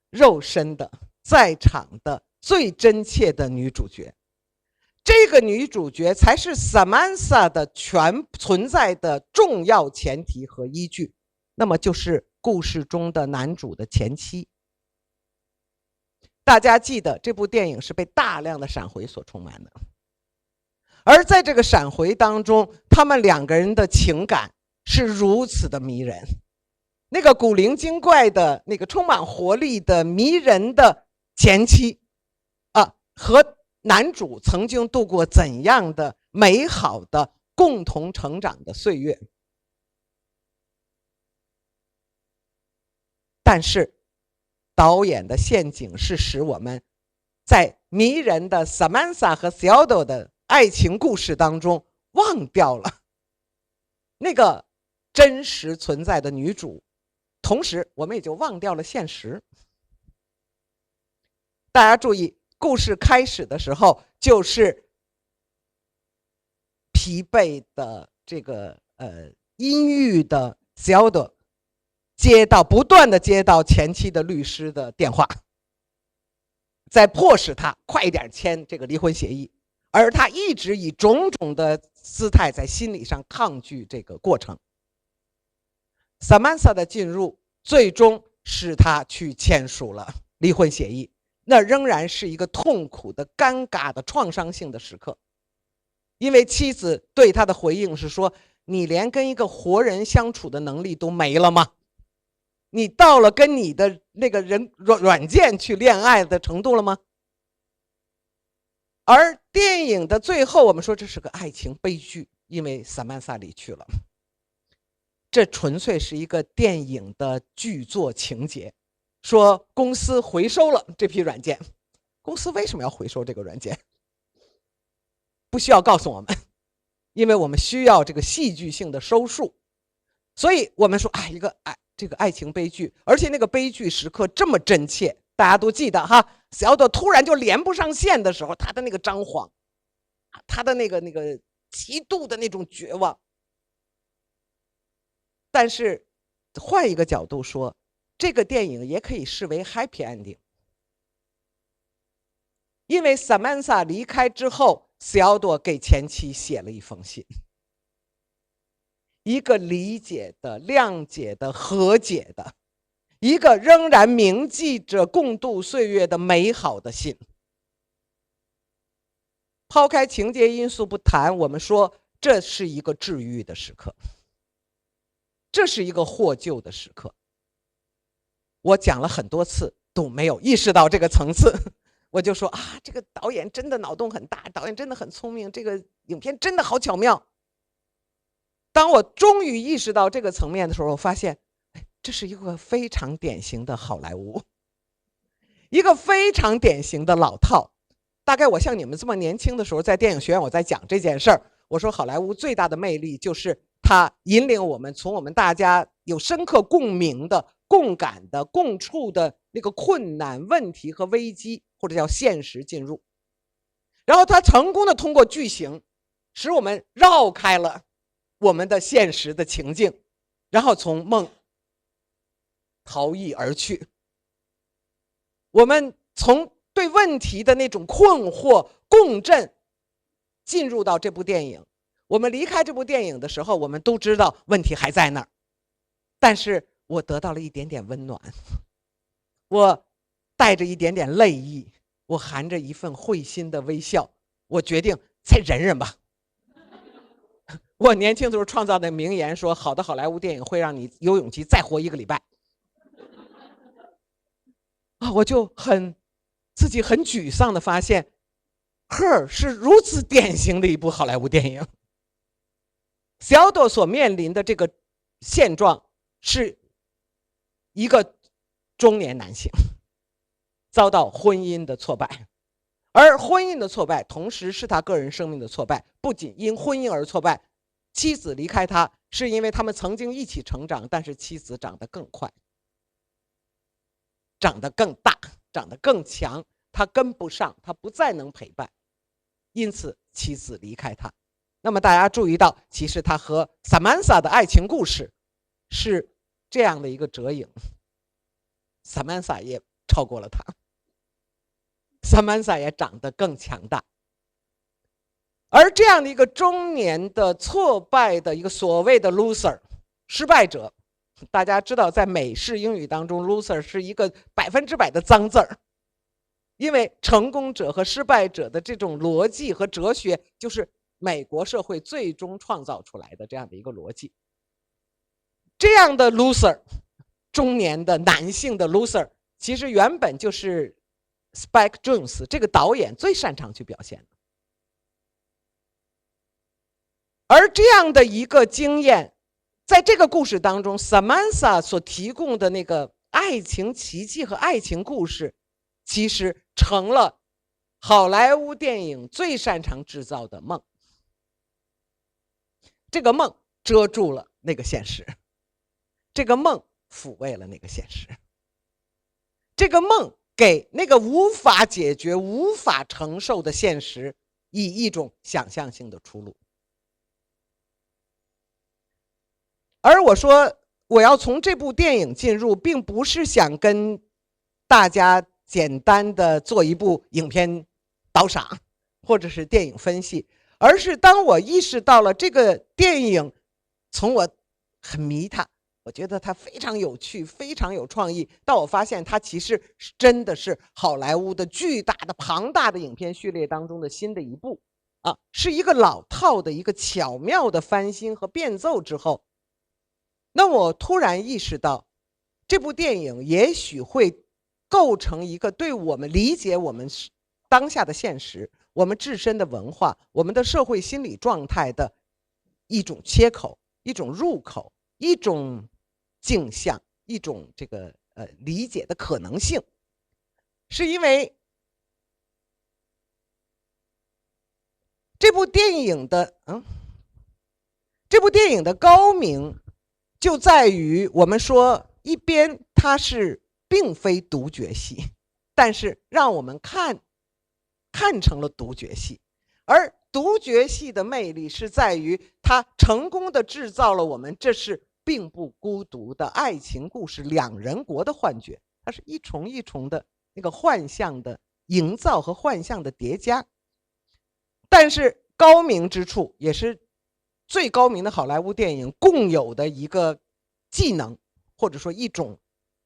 肉身的在场的最真切的女主角。这个女主角才是 Samantha 的全存在的重要前提和依据，那么就是故事中的男主的前妻。大家记得这部电影是被大量的闪回所充满的，而在这个闪回当中，他们两个人的情感是如此的迷人，那个古灵精怪的，那个充满活力的迷人的前妻和男主曾经度过怎样的美好的共同成长的岁月。但是导演的陷阱是使我们在迷人的 Samantha 和 Theodore 的爱情故事当中忘掉了那个真实存在的女主，同时我们也就忘掉了现实。大家注意，故事开始的时候就是疲惫的这个阴郁的 Theodore不断的接到前妻的律师的电话，在迫使他快点签这个离婚协议，而他一直以种种的姿态在心理上抗拒这个过程。Samantha 的进入最终使他去签署了离婚协议，那仍然是一个痛苦的、尴尬的、创伤性的时刻。因为妻子对他的回应是说：“你连跟一个活人相处的能力都没了吗？你到了跟你的那个人软件去恋爱的程度了吗？”而电影的最后，我们说这是个爱情悲剧，因为萨曼萨离去了。这纯粹是一个电影的剧作情节，说公司回收了这批软件。公司为什么要回收这个软件？不需要告诉我们，因为我们需要这个戏剧性的收束。所以我们说，这个爱情悲剧，而且那个悲剧时刻这么真切，大家都记得哈。小朵突然就连不上线的时候，他的那个张狂，他的那个极度的那种绝望。但是换一个角度说，这个电影也可以视为 happy ending， 因为 Samantha 离开之后，小朵给前妻写了一封信，一个理解的、谅解的、和解的，一个仍然铭记着共度岁月的美好的信。抛开情节因素不谈，我们说这是一个治愈的时刻，这是一个获救的时刻。我讲了很多次都没有意识到这个层次，我就说这个导演真的脑洞很大，导演真的很聪明，这个影片真的好巧妙。当我终于意识到这个层面的时候，我发现这是一个非常典型的好莱坞，一个非常典型的老套。大概我像你们这么年轻的时候，在电影学院我在讲这件事儿，我说好莱坞最大的魅力就是它引领我们从我们大家有深刻共鸣的、共感的、共处的那个困难、问题和危机，或者叫现实进入，然后它成功的通过剧情使我们绕开了我们的现实的情境，然后从梦逃逸而去。我们从对问题的那种困惑共振进入到这部电影，我们离开这部电影的时候，我们都知道问题还在那儿，但是我得到了一点点温暖，我带着一点点泪意，我含着一份会心的微笑，我决定再忍忍吧。我年轻的时候创造的名言说，好的好莱坞电影会让你有勇气再活1个礼拜。我就自己很沮丧的发现， Her 是如此典型的一部好莱坞电影。小朵所面临的这个现状是一个中年男性遭到婚姻的挫败，而婚姻的挫败同时是他个人生命的挫败。不仅因婚姻而挫败，妻子离开他是因为他们曾经一起成长，但是妻子长得更快，长得更大，长得更强，他跟不上，他不再能陪伴，因此妻子离开他。那么大家注意到，其实他和 Samantha 的爱情故事是这样的一个折影， Samantha 也超过了他， Samantha 也长得更强大。而这样的一个中年的挫败的一个所谓的 loser 失败者，大家知道在美式英语当中 loser 是一个100%的脏字儿，因为成功者和失败者的这种逻辑和哲学就是美国社会最终创造出来的这样的一个逻辑。这样的 loser， 中年的男性的 loser， 其实原本就是 Spike Jonze 这个导演最擅长去表现的。而这样的一个经验，在这个故事当中 Samantha 所提供的那个爱情奇迹和爱情故事，其实成了好莱坞电影最擅长制造的梦。这个梦遮住了那个现实，这个梦抚慰了那个现实，这个梦给那个无法解决、无法承受的现实以一种想象性的出路。而我说我要从这部电影进入，并不是想跟大家简单的做一部影片导赏或者是电影分析，而是当我意识到了这个电影从我很迷它，我觉得它非常有趣，非常有创意。但我发现它其实真的是好莱坞的巨大的庞大的影片序列当中的新的一部啊，是一个老套的一个巧妙的翻新和变奏之后，那我突然意识到，这部电影也许会构成一个对我们理解我们当下的现实、我们自身的文化、我们的社会心理状态的一种切口、一种入口、一种镜像、一种这个理解的可能性，是因为这部电影的高明就在于我们说，一边它是并非独角戏，但是让我们看成了独角戏，而独角戏的魅力是在于它成功的制造了我们这是并不孤独的爱情故事两人国的幻觉，它是一重一重的那个幻象的营造和幻象的叠加。但是高明之处，也是最高明的好莱坞电影共有的一个技能，或者说一种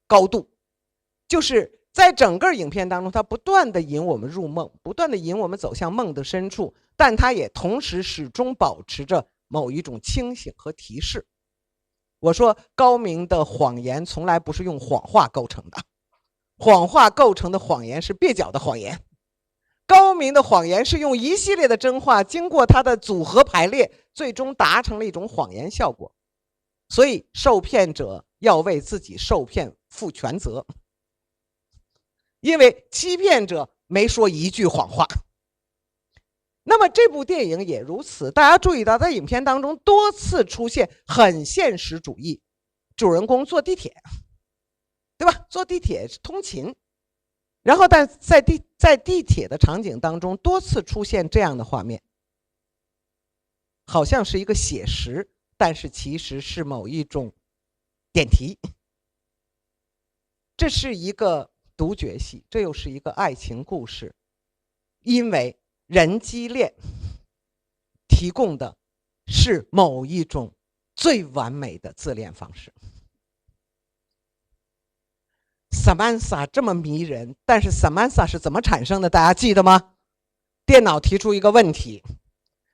高度，就是在整个影片当中，它不断的引我们入梦，不断的引我们走向梦的深处，但它也同时始终保持着某一种清醒和提示。我说高明的谎言从来不是用谎话构成的，谎话构成的谎言是蹩脚的谎言，高明的谎言是用一系列的真话经过它的组合排列，最终达成了一种谎言效果。所以受骗者要为自己受骗负全责，因为欺骗者没说一句谎话。那么这部电影也如此，大家注意到在影片当中多次出现很现实主义，主人公坐地铁，对吧？坐地铁通勤，然后但在地铁的场景当中多次出现这样的画面，好像是一个写实，但是其实是某一种点题。这是一个独角戏，这又是一个爱情故事，因为人机恋提供的是某一种最完美的自恋方式。Samantha 这么迷人，但是 Samantha 是怎么产生的？大家记得吗？电脑提出一个问题，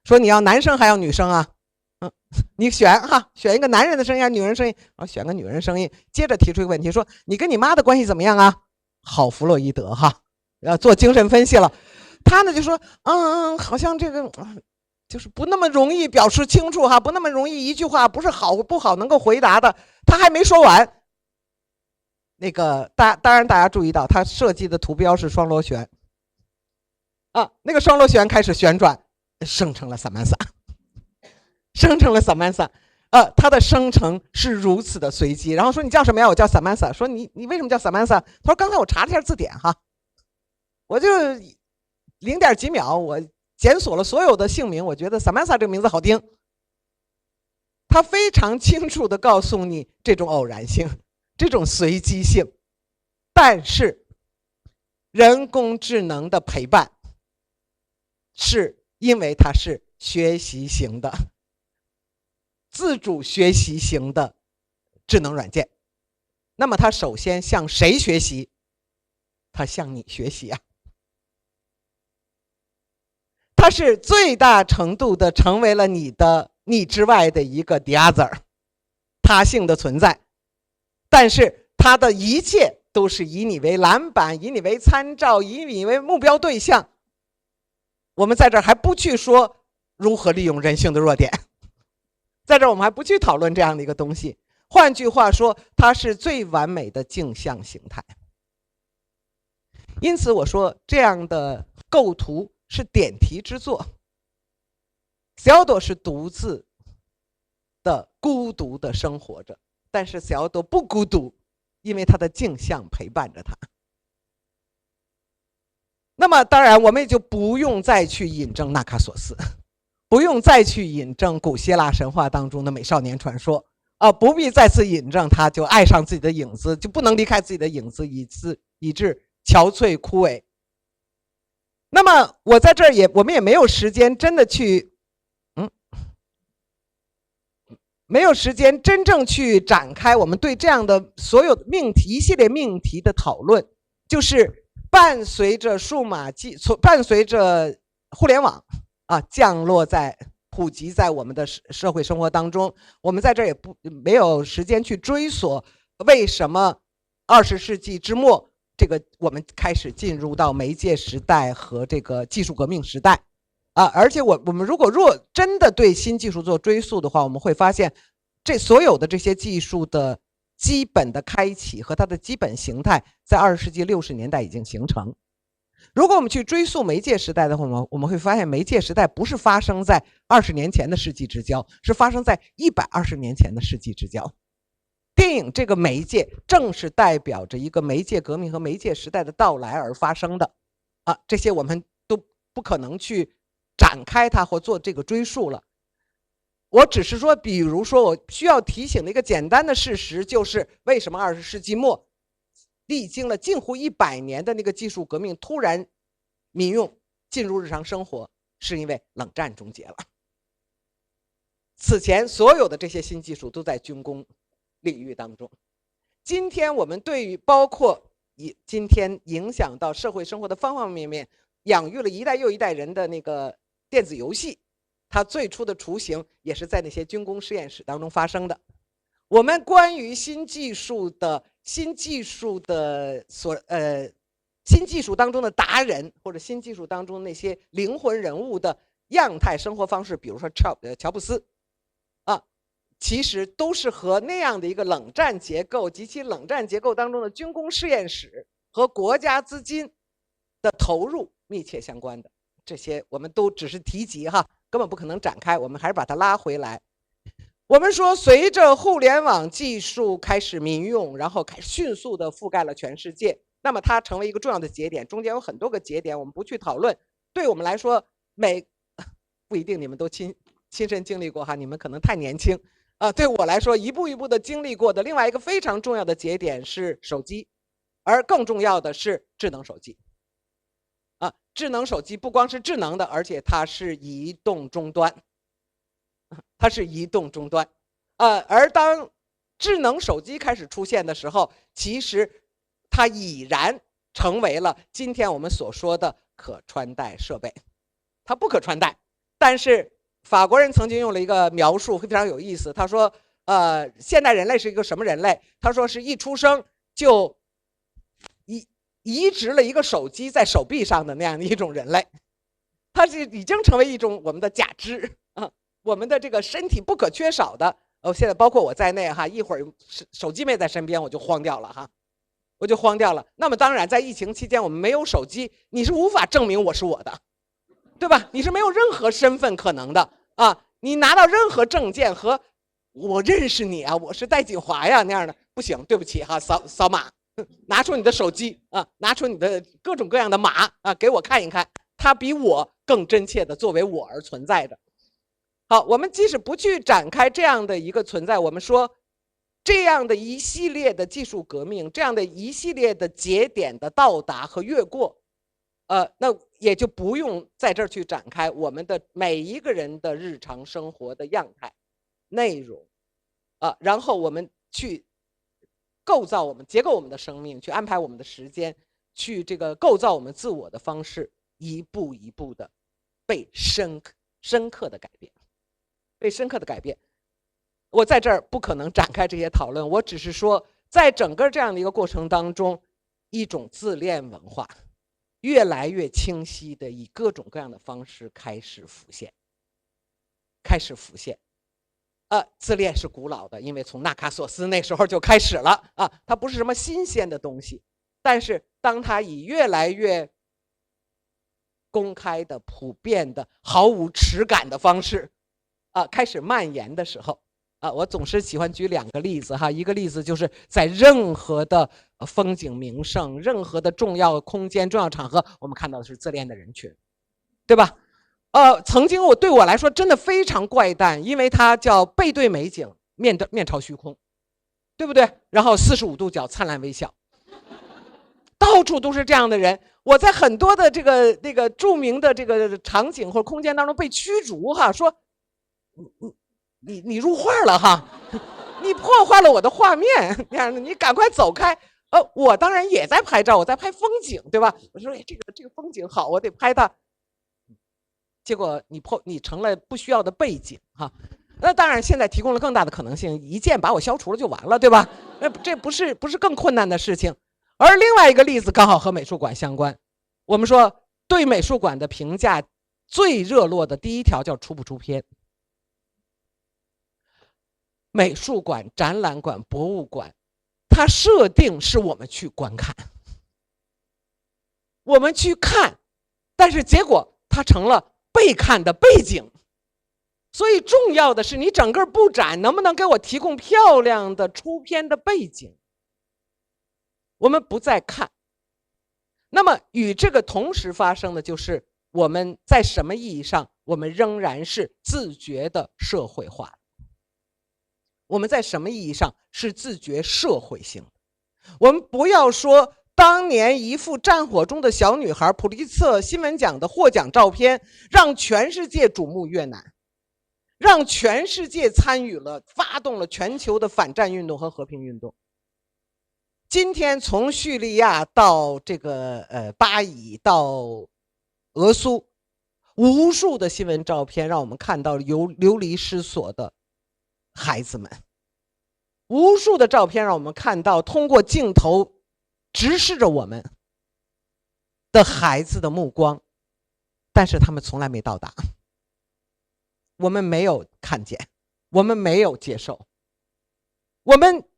说你要男生还要女生啊？你选一个男人的声音还是女人声音？选个女人声音。接着提出一个问题，说你跟你妈的关系怎么样啊？好，弗洛伊德做精神分析了。他呢就说，好像这个就是不那么容易表示清楚不那么容易一句话不是好不好能够回答的。他还没说完，那个当然大家注意到他设计的图标是双螺旋那个双螺旋开始旋转，生成了 Samantha， 生成了 Samantha。他的生成是如此的随机。然后说你叫什么呀？我叫 Samantha。说你为什么叫 Samantha？ 他说刚才我查了一下字典我就0点几秒，我检索了所有的姓名，我觉得 Samantha 这个名字好听。他非常清楚地告诉你这种偶然性，这种随机性。但是人工智能的陪伴是因为它是学习型的、自主学习型的智能软件，那么它首先向谁学习？它向你学习它是最大程度的成为了你之外的一个 the other， 他性的存在。但是它的一切都是以你为蓝板，以你为参照，以你为目标对象。我们在这儿还不去说如何利用人性的弱点，在这儿我们还不去讨论这样的一个东西。换句话说，它是最完美的镜像形态。因此我说这样的构图是点题之作。小朵是独自的孤独的生活着，但是小朵不孤独，因为他的镜像陪伴着他。那么当然我们也就不用再去引证纳卡索斯，不用再去引证古希腊神话当中的美少年传说不必再次引证他就爱上自己的影子，就不能离开自己的影子，以致憔悴枯萎。那么我在这儿我们也没有时间真的去没有时间真正去展开我们对这样的所有命题一系列命题的讨论，就是伴随着伴随着互联网降落在普及在我们的社会生活当中，我们在这儿也没有时间去追索为什么20世纪之末这个我们开始进入到媒介时代和这个技术革命时代。而且我们若真的对新技术做追溯的话，我们会发现，所有的这些技术的基本的开启和它的基本形态，在20世纪60年代已经形成。如果我们去追溯媒介时代的话，我们会发现媒介时代不是发生在20年前的世纪之交，是发生在120年前的世纪之交。电影这个媒介正是代表着一个媒介革命和媒介时代的到来而发生的。这些我们都不可能去展开它或做这个追溯了。我只是说，比如说我需要提醒的一个简单的事实，就是为什么20世纪末历经了近乎100年的那个技术革命突然民用进入日常生活，是因为冷战终结了。此前所有的这些新技术都在军工领域当中。今天我们对于包括今天影响到社会生活的方方面面，养育了一代又一代人的那个电子游戏，它最初的雏形也是在那些军工实验室当中发生的。我们关于新技术当中的达人，或者新技术当中那些灵魂人物的样态生活方式，比如说乔布斯其实都是和那样的一个冷战结构及其冷战结构当中的军工实验室和国家资金的投入密切相关的。这些我们都只是提及根本不可能展开，我们还是把它拉回来。我们说，随着互联网技术开始民用，然后开始迅速的覆盖了全世界，那么它成为一个重要的节点，中间有很多个节点，我们不去讨论。对我们来说，不一定你们都亲身经历过你们可能太年轻对我来说，一步一步的经历过的另外一个非常重要的节点是手机，而更重要的是智能手机。智能手机不光是智能的，而且它是移动终端。而当智能手机开始出现的时候，其实它已然成为了今天我们所说的可穿戴设备。它不可穿戴，但是法国人曾经用了一个描述非常有意思，他说现代人类是一个什么人类？他说是一出生就移植了一个手机在手臂上的那样的一种人类。它是已经成为一种我们的假肢我们的这个身体不可缺少的。现在包括我在内一会儿手机没在身边我就慌掉了那么当然在疫情期间我们没有手机，你是无法证明我是我的，对吧？你是没有任何身份可能的你拿到任何证件和我认识你我是戴锦华呀那样的不行，对不起扫码，拿出你的手机拿出你的各种各样的码给我看一看，它比我更真切的作为我而存在的。好，我们即使不去展开这样的一个存在，我们说这样的一系列的技术革命，这样的一系列的节点的到达和越过那也就不用在这儿去展开我们的每一个人的日常生活的样态内容然后我们去结构我们的生命，去安排我们的时间，去这个构造我们自我的方式，一步一步的被深刻的改变。我在这儿不可能展开这些讨论，我只是说在整个这样的一个过程当中，一种自恋文化越来越清晰的以各种各样的方式开始浮现。自恋是古老的，因为从纳卡索斯那时候就开始了它不是什么新鲜的东西，但是当它以越来越公开的、普遍的、毫无耻感的方式开始蔓延的时候我总是喜欢举2个例子一个例子就是在任何的风景名胜、任何的重要空间、重要场合，我们看到的是自恋的人群，对吧？曾经对我来说真的非常怪诞，因为它叫背对美景，面朝虚空，对不对？然后45度角灿烂微笑，到处都是这样的人。我在很多的那个著名的这个场景或空间当中被驱逐说你入画了哈，你破坏了我的画面，你赶快走开。我当然也在拍照，我在拍风景，对吧？我说这个风景好，我得拍它。结果你成了不需要的背景哈。那当然，现在提供了更大的可能性，一键把我消除了就完了，对吧？这不是更困难的事情。而另外一个例子刚好和美术馆相关，我们说对美术馆的评价最热络的第一条叫出不出片。美术馆、展览馆、博物馆，它设定是我们去观看，我们去看，但是结果它成了被看的背景。所以重要的是你整个布展能不能给我提供漂亮的出片的背景。我们不再看。那么与这个同时发生的就是我们在什么意义上我们仍然是自觉的社会化，我们在什么意义上是自觉社会性的。我们不要说当年一幅战火中的小女孩普利策新闻奖的获奖照片让全世界瞩目越南，让全世界参与了，发动了全球的反战运动和和平运动。今天从叙利亚到这个巴以到俄苏，无数的新闻照片让我们看到流离失所的孩子们，无数的照片让我们看到通过镜头直视着我们的孩子的目光，但是他们从来没到达，我们没有看见，我们没有接受，我们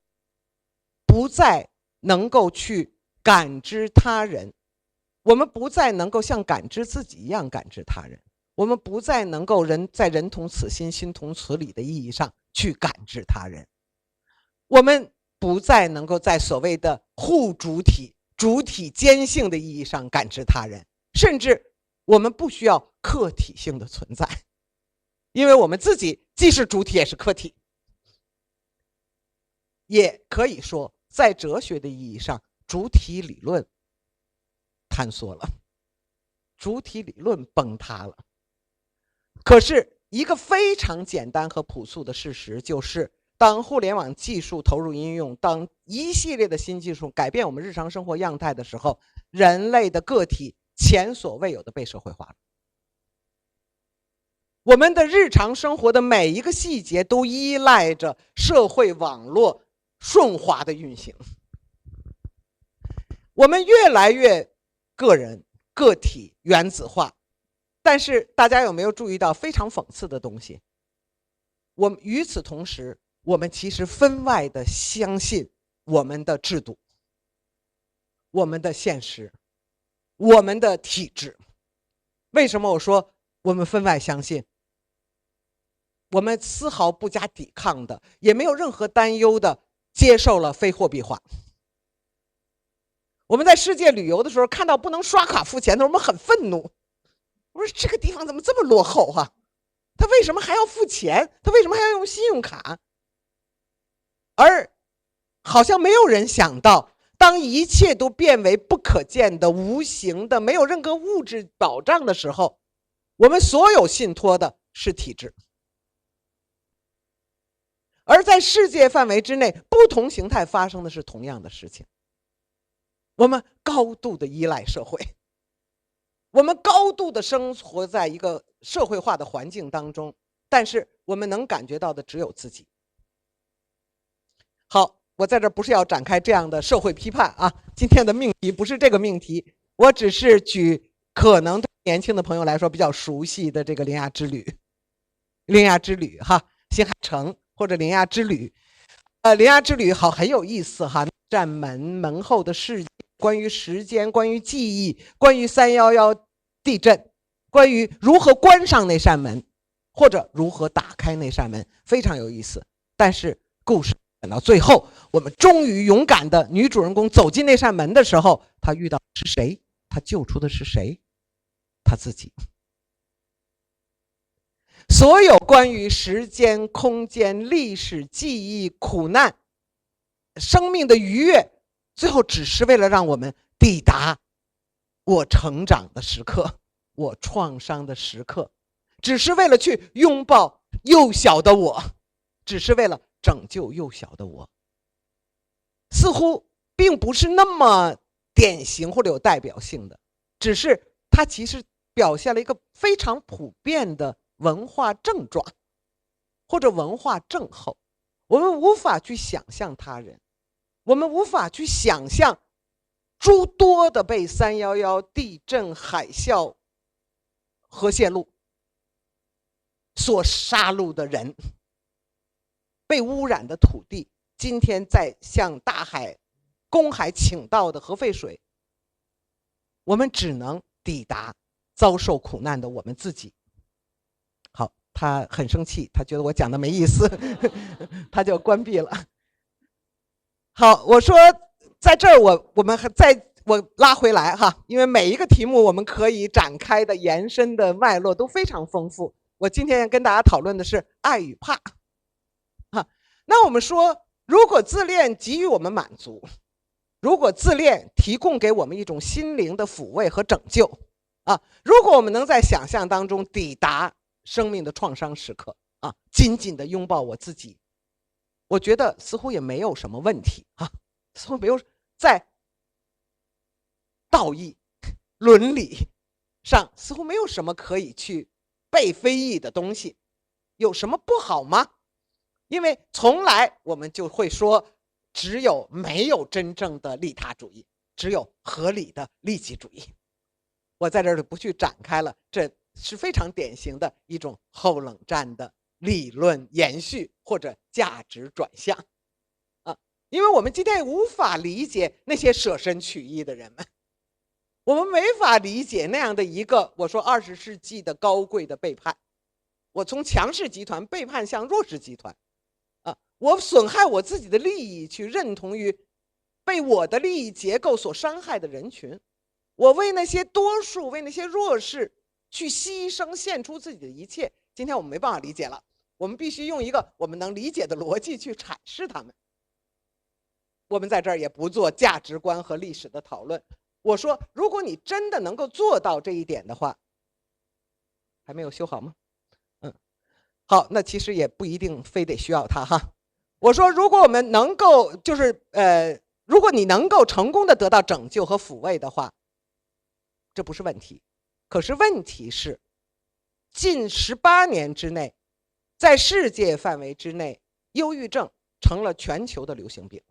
不再能够去感知他人，我们不再能够像感知自己一样感知他人，我们不再能够在人同此心心同此理的意义上去感知他人，我们不再能够在所谓的互主体主体间性的意义上感知他人，甚至我们不需要客体性的存在，因为我们自己既是主体也是客体。也可以说在哲学的意义上，主体理论坍缩了，主体理论崩塌了。可是一个非常简单和朴素的事实就是，当互联网技术投入应用，当一系列的新技术改变我们日常生活样态的时候，人类的个体前所未有的被社会化了。我们的日常生活的每一个细节都依赖着社会网络顺滑的运行，我们越来越个人个体原子化。但是大家有没有注意到非常讽刺的东西？我们与此同时，我们其实分外的相信我们的制度、我们的现实、我们的体制。为什么我说我们分外相信？我们丝毫不加抵抗的，也没有任何担忧的接受了非货币化。我们在世界旅游的时候看到不能刷卡付钱的时候，我们很愤怒。我说这个地方怎么这么落后啊？他为什么还要付钱？他为什么还要用信用卡？而好像没有人想到，当一切都变为不可见的、无形的、没有任何物质保障的时候，我们所有信托的是体制。而在世界范围之内，不同形态发生的是同样的事情。我们高度的依赖社会，我们高度的生活在一个社会化的环境当中，但是我们能感觉到的只有自己。好，我在这不是要展开这样的社会批判啊，今天的命题不是这个命题，我只是举可能对年轻的朋友来说比较熟悉的这个铃芽之旅，铃芽之旅哈，新海诚或者铃芽之旅。铃芽之旅好，很有意思哈，扇门后的世界，关于时间，关于记忆，关于311地震，关于如何关上那扇门，或者如何打开那扇门，非常有意思。但是故事等到最后，我们终于勇敢的女主人公走进那扇门的时候，她遇到的是谁？她救出的是谁？她自己。所有关于时间、空间、历史、记忆、苦难、生命的愉悦，最后只是为了让我们抵达我成长的时刻，我创伤的时刻，只是为了去拥抱幼小的我，只是为了拯救幼小的我，似乎并不是那么典型或者有代表性的，只是它其实表现了一个非常普遍的文化症状或者文化症候。我们无法去想象他人，我们无法去想象诸多的被311地震、海啸、核泄漏所杀戮的人，被污染的土地，今天在向大海、公海倾倒的核废水，我们只能抵达遭受苦难的我们自己。好，他很生气，他觉得我讲的没意思，他就关闭了。好，我说在这儿我拉回来哈，因为每一个题目我们可以展开的延伸的脉络都非常丰富。我今天跟大家讨论的是爱与怕。那我们说，如果自恋给予我们满足，如果自恋提供给我们一种心灵的抚慰和拯救如果我们能在想象当中抵达生命的创伤时刻紧紧地拥抱我自己，我觉得似乎也没有什么问题似乎没有在道义伦理上似乎没有什么可以去被非议的东西，有什么不好吗？因为从来我们就会说，没有真正的利他主义，只有合理的利己主义。我在这儿就不去展开了，这是非常典型的一种后冷战的理论延续或者价值转向因为我们今天无法理解那些舍身取义的人们，我们没法理解那样的一个我说20世纪的高贵的背叛，我从强势集团背叛向弱势集团我损害我自己的利益，去认同于被我的利益结构所伤害的人群，我为那些多数，为那些弱势去牺牲献出自己的一切。今天我们没办法理解了，我们必须用一个我们能理解的逻辑去阐释他们。我们在这儿也不做价值观和历史的讨论。我说，如果你真的能够做到这一点的话，还没有修好吗？好，那其实也不一定非得需要它哈。我说，如果我们能够如果你能够成功的得到拯救和抚慰的话，这不是问题。可是问题是，近18年之内，在世界范围之内，忧郁症成了全球的流行病。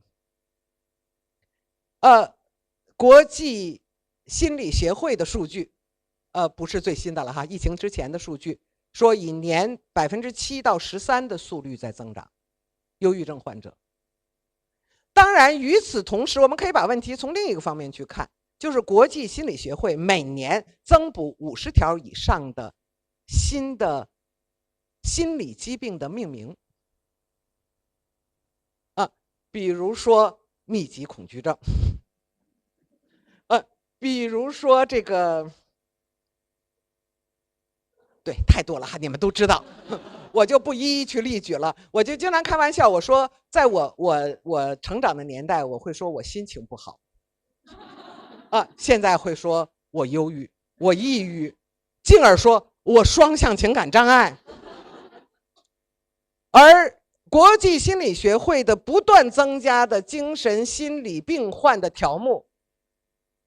国际心理协会的数据，不是最新的了哈，疫情之前的数据说，以年7%到13%的速率在增长，忧郁症患者。当然，与此同时，我们可以把问题从另一个方面去看，就是国际心理协会每年增补50条以上的新的心理疾病的命名比如说密集恐惧症，比如说这个，对，太多了哈，你们都知道，我就不一一去例举了。我就经常开玩笑，我说，在我成长的年代，我会说我心情不好，现在会说我忧郁，我抑郁，进而说我双向情感障碍。而国际心理学会的不断增加的精神心理病患的条目，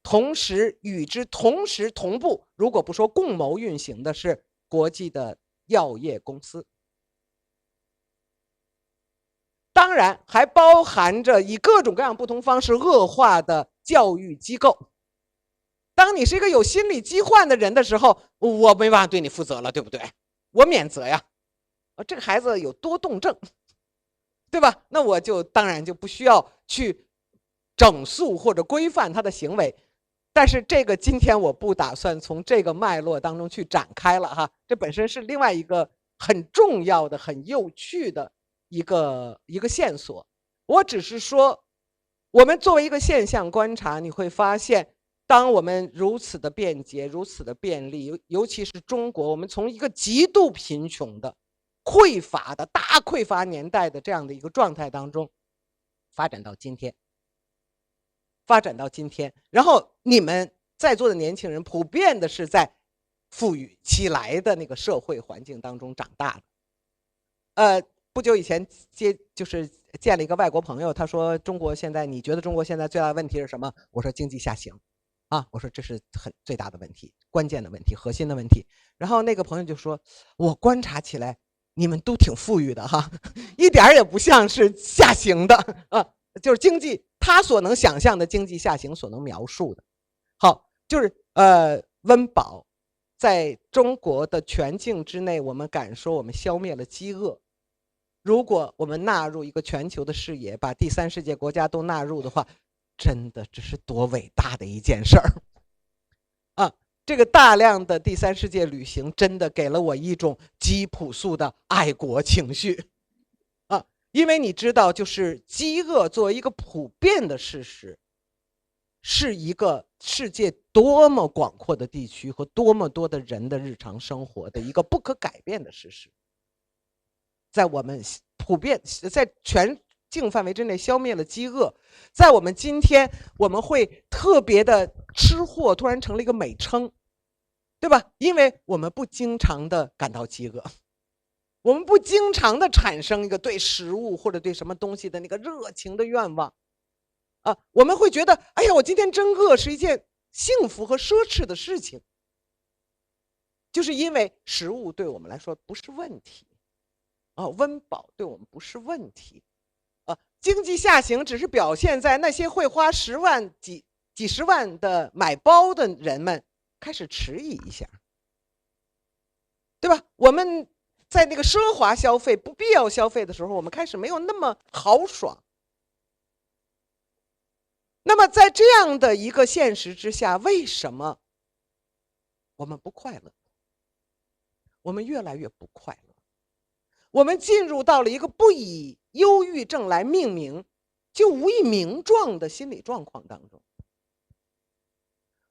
同时与之同时同步，如果不说共谋运行的是国际的药业公司，当然还包含着以各种各样不同方式恶化的教育机构。当你是一个有心理疾患的人的时候，我没办法对你负责了，对不对？我免责呀。这个孩子有多动症，对吧？那我就当然就不需要去整肃或者规范他的行为。但是这个今天我不打算从这个脉络当中去展开了哈，这本身是另外一个很重要的、很有趣的一个线索。我只是说，我们作为一个现象观察，你会发现，当我们如此的便捷、如此的便利，尤其是中国，我们从一个极度贫穷的、匮乏的大匮乏年代的这样的一个状态当中，发展到今天。然后你们在座的年轻人普遍的是在富裕起来的那个社会环境当中长大的，不久以前就是见了一个外国朋友，他说你觉得中国现在最大的问题是什么？我说经济下行。我说这是最大的问题，关键的问题，核心的问题。然后那个朋友就说，我观察起来你们都挺富裕的哈，一点也不像是下行的就是经济他所能想象的经济下行所能描述的。好，就是温饱在中国的全境之内，我们敢说我们消灭了饥饿。如果我们纳入一个全球的视野，把第三世界国家都纳入的话，真的这是多伟大的一件事儿这个大量的第三世界旅行真的给了我一种极朴素的爱国情绪因为你知道，就是饥饿作为一个普遍的事实，是一个世界多么广阔的地区和多么多的人的日常生活的一个不可改变的事实。在我们普遍在全境范围之内消灭了饥饿，在我们今天我们会特别的吃货突然成了一个美称，对吧？因为我们不经常的感到饥饿，我们不经常的产生一个对食物或者对什么东西的那个热情的愿望我们会觉得哎呀，我今天真饿是一件幸福和奢侈的事情，就是因为食物对我们来说不是问题温饱对我们不是问题经济下行只是表现在那些会花10万几十万的买包的人们开始迟疑一下，对吧？我们在那个奢华消费不必要消费的时候，我们开始没有那么豪爽。那么在这样的一个现实之下，为什么我们不快乐？我们越来越不快乐，我们进入到了一个不以忧郁症来命名就无以名状的心理状况当中。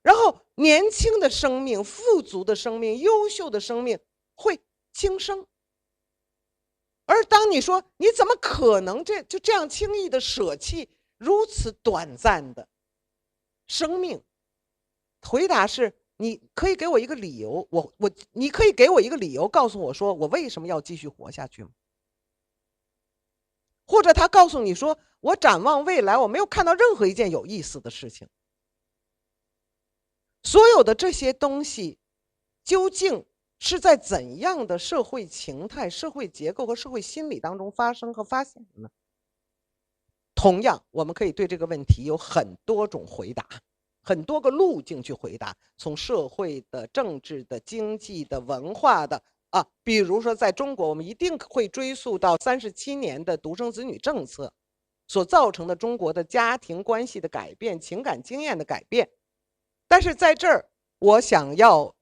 然后年轻的生命、富足的生命、优秀的生命会轻生，而当你说你怎么可能就这样轻易的舍弃如此短暂的生命？回答是，你可以给我一个理由，你可以给我一个理由告诉我说我为什么要继续活下去吗？或者他告诉你说，我展望未来，我没有看到任何一件有意思的事情。所有的这些东西究竟是在怎样的社会形态、社会结构和社会心理当中发生和发现的呢？同样，我们可以对这个问题有很多种回答，很多个路径去回答，从社会的、政治的、经济的、文化的比如说在中国，我们一定会追溯到37年的独生子女政策所造成的中国的家庭关系的改变、情感经验的改变。但是在这儿，我想要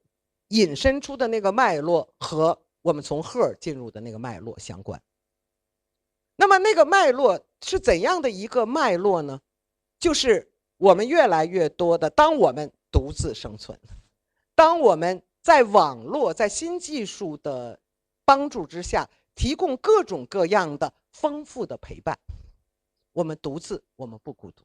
引申出的那个脉络和我们从赫尔进入的那个脉络相关。那么那个脉络是怎样的一个脉络呢？就是我们越来越多的，当我们独自生存，当我们在网络、在新技术的帮助之下，提供各种各样的丰富的陪伴，我们独自，我们不孤独。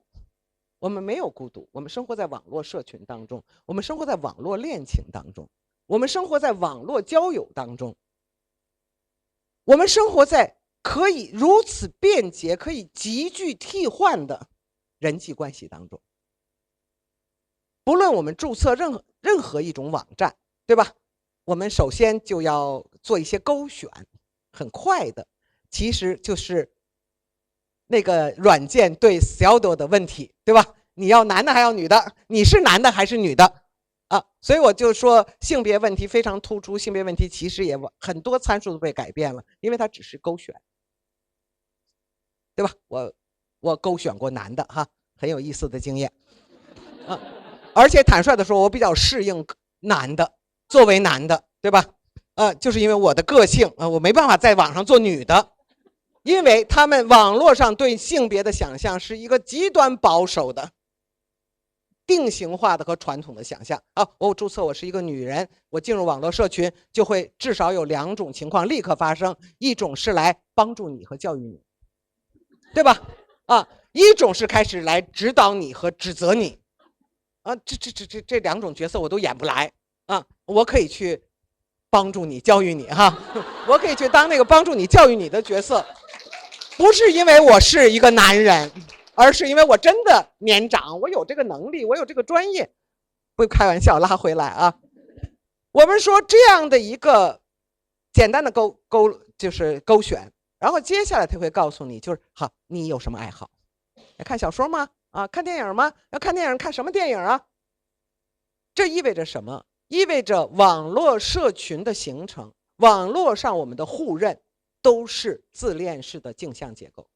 我们没有孤独，我们生活在网络社群当中，我们生活在网络恋情当中，我们生活在网络交友当中，我们生活在可以如此便捷、可以急剧替换的人际关系当中。不论我们注册任何一种网站，对吧？我们首先就要做一些勾选，很快的，其实就是那个软件对 pseudo 的问题，对吧？你要男的还要女的？你是男的还是女的？所以我就说性别问题非常突出，性别问题其实也很多参数都被改变了，因为它只是勾选，对吧？我勾选过男的哈，很有意思的经验而且坦率的说，我比较适应男的，作为男的，对吧？就是因为我的个性我没办法在网上做女的。因为他们网络上对性别的想象是一个极端保守的、定型化的和传统的想象我注册我是一个女人，我进入网络社群就会至少有2种情况立刻发生，一种是来帮助你和教育你，对吧？一种是开始来指导你和指责你这2种角色我都演不来我可以去帮助你、教育你哈，我可以去当那个帮助你、教育你的角色，不是因为我是一个男人，而是因为我真的年长，我有这个能力，我有这个专业。不开玩笑，拉回来啊。我们说这样的一个简单的就是勾选，然后接下来他会告诉你，就是好，你有什么爱好？要看小说吗？啊，看电影吗？要看电影，看什么电影啊？这意味着什么？意味着网络社群的形成，网络上我们的互认都是自恋式的镜像结构。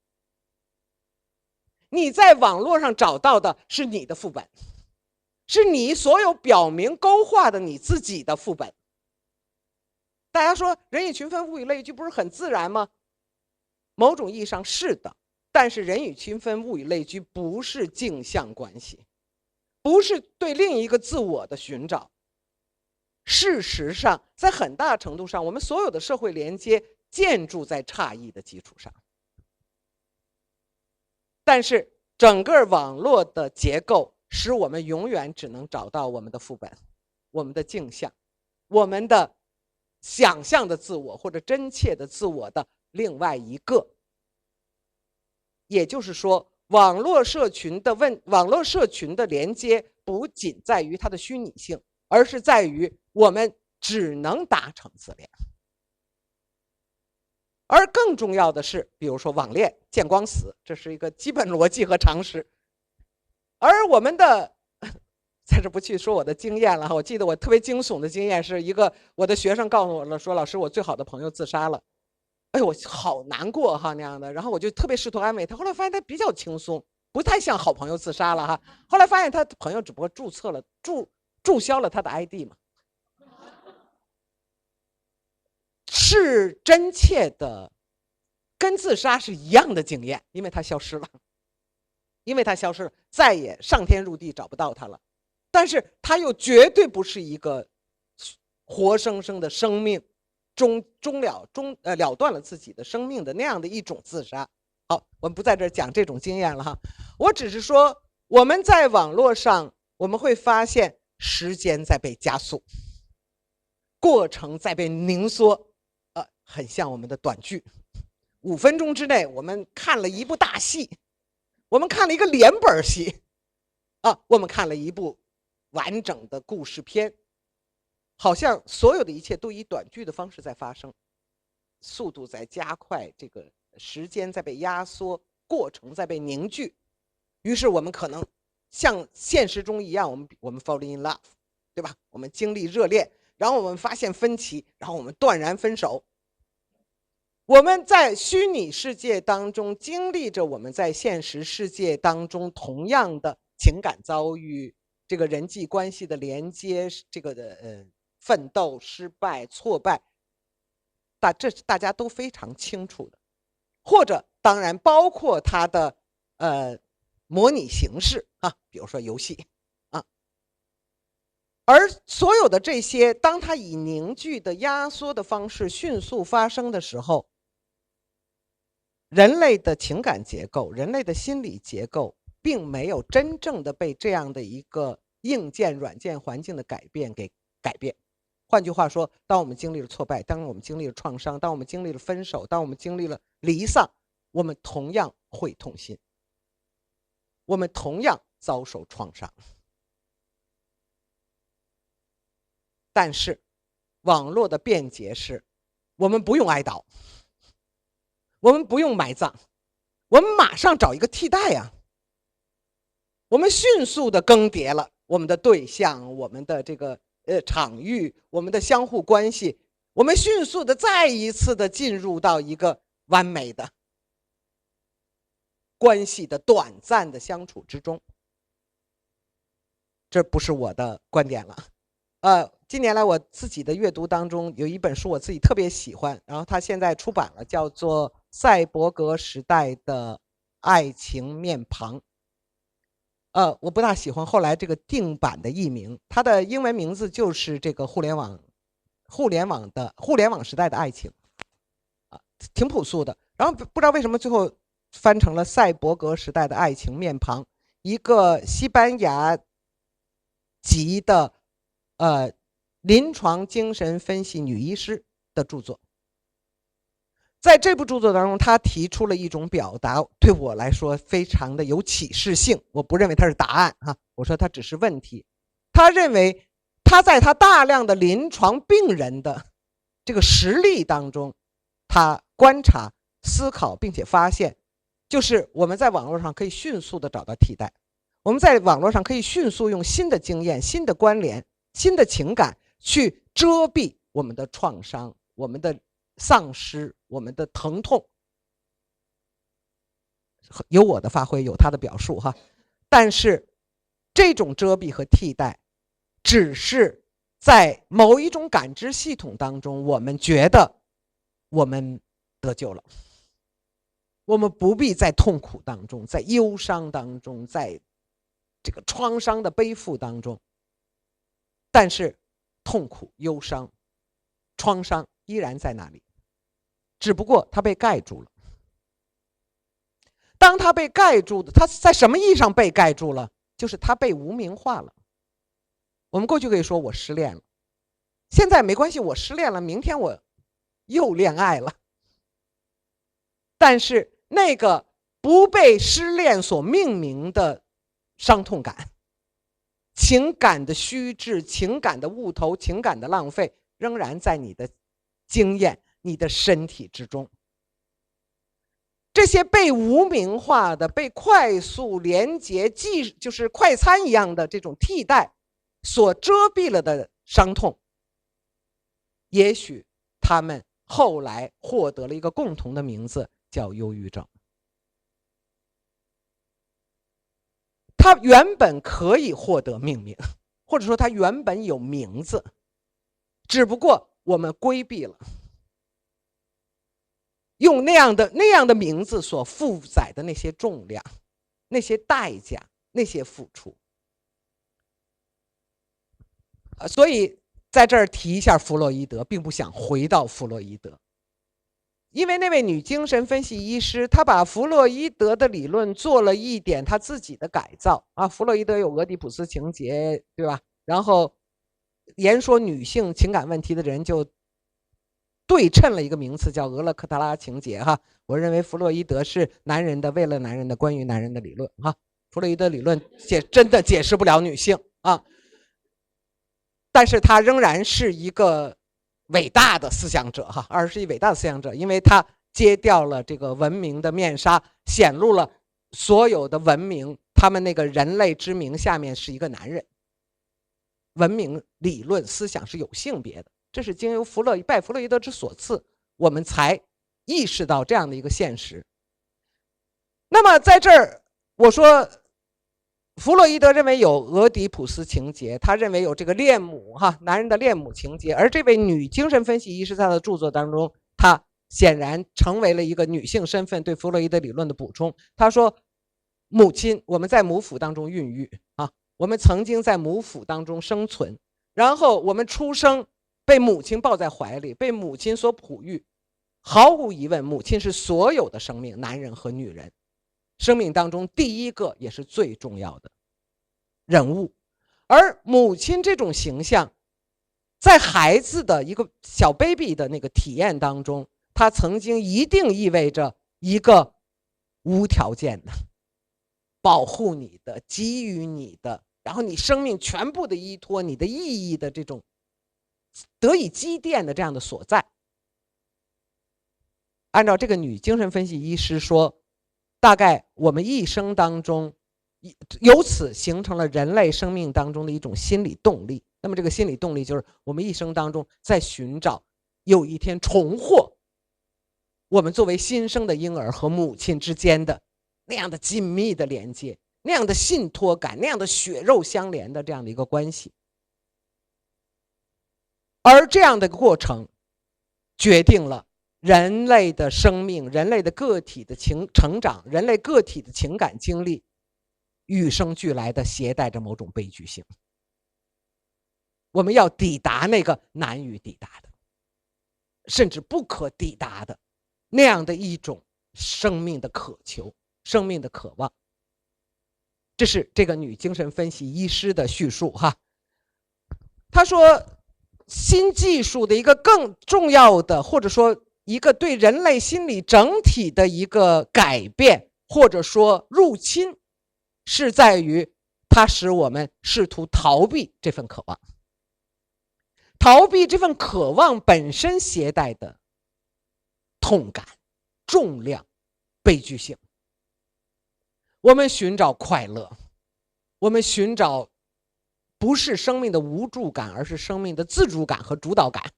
你在网络上找到的是你的副本，是你所有表明勾画的你自己的副本。大家说人以群分，物以类聚，不是很自然吗？某种意义上是的，但是人以群分，物以类聚不是镜像关系，不是对另一个自我的寻找。事实上，在很大程度上，我们所有的社会连接建筑在差异的基础上。但是整个网络的结构使我们永远只能找到我们的副本，我们的镜像，我们的想象的自我或者真切的自我的另外一个。也就是说，网络社群的连接不仅在于它的虚拟性，而是在于我们只能达成自恋。而更重要的是，比如说网恋见光死，这是一个基本逻辑和常识。而我们的在这不去说我的经验了，我记得我特别惊悚的经验是我的学生告诉我了，说老师，我最好的朋友自杀了。哎呦，我好难过哈那样的，然后我就特别试图安慰他，后来发现他比较轻松，不太像好朋友自杀了哈。后来发现他朋友只不过注销了他的 ID 嘛。是真切的，跟自杀是一样的经验，因为他消失了，再也上天入地找不到他了。但是他又绝对不是一个活生生的生命了断了自己的生命的那样的一种自杀。好，我们不在这讲这种经验了哈，我只是说我们在网络上我们会发现时间在被加速，过程在被凝缩。很像我们的短剧，5分钟之内我们看了一部大戏，我们看了一个连本戏我们看了一部完整的故事片，好像所有的一切都以短剧的方式在发生，速度在加快，这个时间在被压缩，过程在被凝聚。于是我们可能像现实中一样，我们 fall in love， 对吧？我们经历热恋，然后我们发现分歧，然后我们断然分手。我们在虚拟世界当中经历着我们在现实世界当中同样的情感遭遇，这个人际关系的连接，这个的奋斗、失败、挫败，这是大家都非常清楚的。或者当然包括它的模拟形式比如说游戏而所有的这些，当它以凝聚的压缩的方式迅速发生的时候，人类的情感结构，人类的心理结构并没有真正的被这样的一个硬件软件环境的改变给改变。换句话说，当我们经历了挫败，当我们经历了创伤，当我们经历了分手，当我们经历了离丧，我们同样会痛心，我们同样遭受创伤。但是网络的便捷是，我们不用哀悼，我们不用埋葬，我们马上找一个替代呀。我们迅速的更迭了我们的对象，我们的这个场域，我们的相互关系，我们迅速的再一次的进入到一个完美的关系的短暂的相处之中。这不是我的观点了。近年来我自己的阅读当中有一本书我自己特别喜欢，然后它现在出版了，叫做《赛博格时代的爱情面庞》。我不大喜欢后来这个定版的译名，它的英文名字就是这个互联网时代的爱情，挺朴素的。然后不知道为什么最后翻成了赛博格时代的爱情面庞，一个西班牙籍的临床精神分析女医师的著作。在这部著作当中，他提出了一种表达，对我来说非常的有启示性。我不认为它是答案我说它只是问题。他认为他在他大量的临床病人的这个实例当中，他观察、思考，并且发现，就是我们在网络上可以迅速的找到替代，我们在网络上可以迅速用新的经验、新的关联、新的情感去遮蔽我们的创伤、我们的丧失、我们的疼痛。有我的发挥，有他的表述但是这种遮蔽和替代只是在某一种感知系统当中，我们觉得我们得救了，我们不必在痛苦当中，在忧伤当中，在这个创伤的背负当中。但是痛苦、忧伤、创伤依然在那里，只不过它被盖住了。当它被盖住的，它在什么意义上被盖住了？就是它被无名化了。我们过去可以说我失恋了，现在没关系，我失恋了，明天我又恋爱了。但是那个不被失恋所命名的伤痛感、情感的虚掷、情感的误投、情感的浪费，仍然在你的经验、你的身体之中。这些被无名化的、被快速连接就是快餐一样的这种替代所遮蔽了的伤痛，也许他们后来获得了一个共同的名字，叫忧郁症。它原本可以获得命名，或者说它原本有名字，只不过我们规避了，用那样的名字所负载的那些重量、那些代价、那些付出。所以在这儿提一下弗洛伊德，并不想回到弗洛伊德，因为那位女精神分析医师，她把弗洛伊德的理论做了一点她自己的改造弗洛伊德有俄狄浦斯情节，对吧？然后言说女性情感问题的人就对称了一个名词，叫俄勒克特拉情节我认为弗洛伊德是男人的，为了男人的，关于男人的理论弗洛伊德理论真的解释不了女性但是他仍然是一个伟大的思想者21伟大的思想者，因为他揭掉了这个文明的面纱，显露了所有的文明，他们那个人类之名下面是一个男人。文明理论思想是有性别的，这是经由拜弗洛伊德之所赐，我们才意识到这样的一个现实。那么在这儿我说弗洛伊德认为有俄狄浦斯情节，他认为有这个恋母男人的恋母情节，而这位女精神分析医师在他的著作当中，他显然成为了一个女性身份对弗洛伊德理论的补充。他说母亲，我们在母腹当中孕育我们曾经在母腹当中生存，然后我们出生被母亲抱在怀里，被母亲所哺育。毫无疑问，母亲是所有的生命，男人和女人生命当中第一个也是最重要的人物。而母亲这种形象在孩子的一个小 baby 的那个体验当中，它曾经一定意味着一个无条件的保护你的、给予你的，然后你生命全部的依托、你的意义的这种得以积淀的这样的所在。按照这个女精神分析医师说，大概我们一生当中由此形成了人类生命当中的一种心理动力。那么这个心理动力就是我们一生当中在寻找有一天重获我们作为新生的婴儿和母亲之间的那样的紧密的连接，那样的信托感，那样的血肉相连的这样的一个关系。而这样的过程决定了人类的生命、人类的个体的成长、人类个体的情感经历与生俱来的携带着某种悲剧性。我们要抵达那个难以抵达的，甚至不可抵达的那样的一种生命的渴求、生命的渴望。这是这个女精神分析医师的叙述她说新技术的一个更重要的，或者说一个对人类心理整体的一个改变，或者说入侵，是在于它使我们试图逃避这份渴望。逃避这份渴望本身携带的痛感、重量、悲剧性。我们寻找快乐，我们寻找不是生命的无助感，而是生命的自主感和主导感。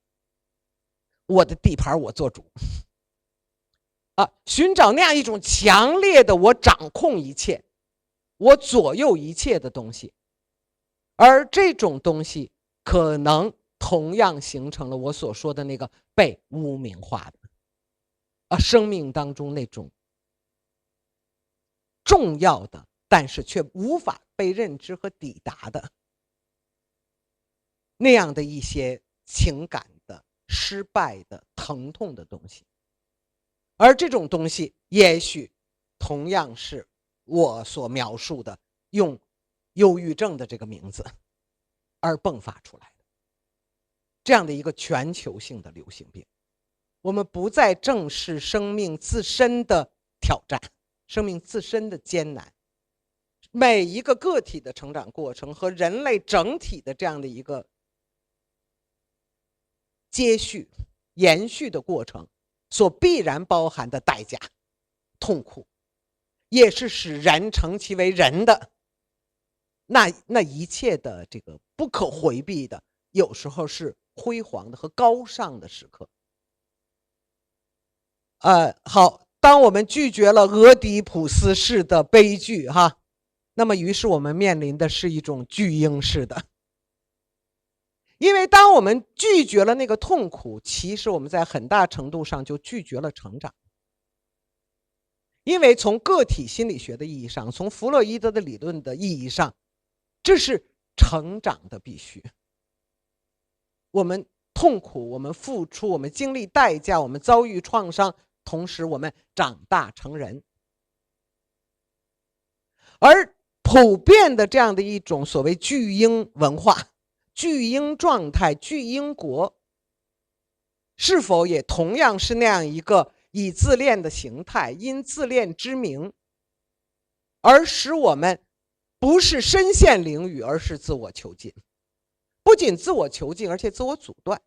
我的地盘我做主寻找那样一种强烈的我掌控一切，我左右一切的东西。而这种东西可能同样形成了我所说的那个被污名化的生命当中那种重要的，但是却无法被认知和抵达的那样的一些情感的、失败的、疼痛的东西。而这种东西也许同样是我所描述的用忧郁症的这个名字而迸发出来的这样的一个全球性的流行病。我们不再正视生命自身的挑战，生命自身的艰难，每一个个体的成长过程和人类整体的这样的一个接续延续的过程所必然包含的代价、痛苦，也是使人成其为人的那一切的这个不可回避的，有时候是辉煌的和高尚的时刻。好，当我们拒绝了俄狄浦斯式的悲剧那么于是我们面临的是一种巨婴式的。因为当我们拒绝了那个痛苦，其实我们在很大程度上就拒绝了成长。因为从个体心理学的意义上，从弗洛伊德的理论的意义上，这是成长的必须。我们痛苦，我们付出，我们经历代价，我们遭遇创伤，同时我们长大成人。而普遍的这样的一种所谓巨婴文化、巨婴状态、巨婴国，是否也同样是那样一个以自恋的形态，因自恋之名而使我们不是身陷囹圄，而是自我囚禁。不仅自我囚禁，而且自我阻断。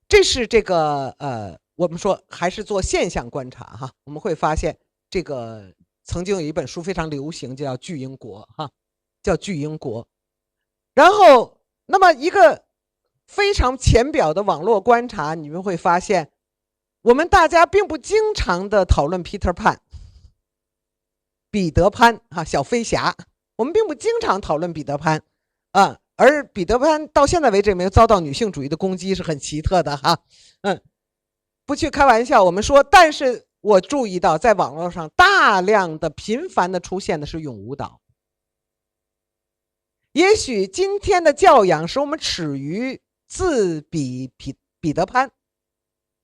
这是这个我们说还是做现象观察我们会发现这个曾经有一本书非常流行，叫《巨婴国》叫《巨婴国》。然后那么一个非常浅表的网络观察，你们会发现我们大家并不经常的讨论 Peter Pan 彼得潘小飞侠，我们并不经常讨论彼得潘而彼得潘到现在为止没有遭到女性主义的攻击，是很奇特的不去开玩笑，我们说，但是我注意到在网络上大量的频繁的出现的是咏舞蹈。也许今天的教养使我们耻于自比彼得潘，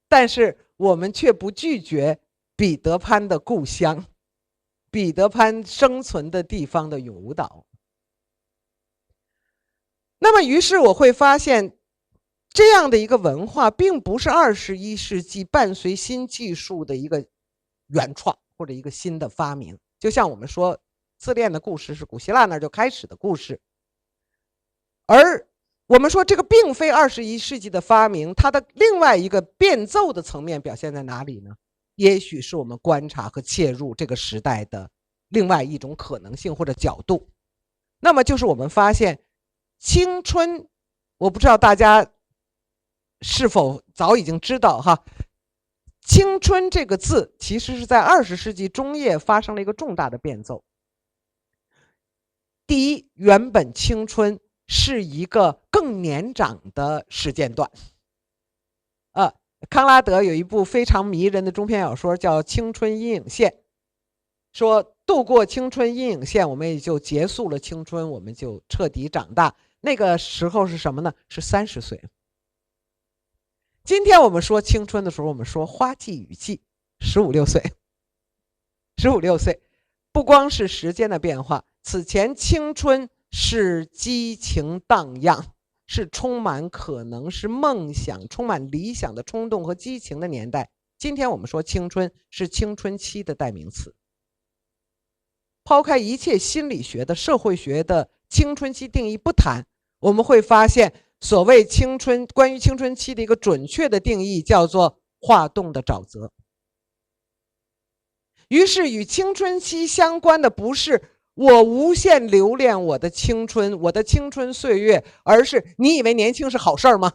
但是我们却不拒绝彼得潘的故乡，彼得潘生存的地方的咏舞蹈。那么于是我会发现，这样的一个文化并不是21世纪伴随新技术的一个原创或者一个新的发明。就像我们说自恋的故事是古希腊那儿就开始的故事，而我们说这个并非21世纪的发明，它的另外一个变奏的层面表现在哪里呢？也许是我们观察和切入这个时代的另外一种可能性或者角度。那么就是我们发现青春，我不知道大家是否早已经知道青春这个字其实是在20世纪中叶发生了一个重大的变奏。第一，原本青春是一个更年长的时间段康拉德有一部非常迷人的中篇小说叫《青春阴影线》，说度过青春阴影线，我们也就结束了青春，我们就彻底长大。那个时候是什么呢？是30岁。今天我们说青春的时候，我们说花季雨季，15、16岁，15、16岁，不光是时间的变化，此前青春是激情荡漾，是充满可能，是梦想，充满理想的冲动和激情的年代。今天我们说青春是青春期的代名词。抛开一切心理学的、社会学的青春期定义不谈，我们会发现，所谓青春，关于青春期的一个准确的定义叫做化动的沼泽。于是与青春期相关的不是我无限留恋我的青春，我的青春岁月，而是你以为年轻是好事吗？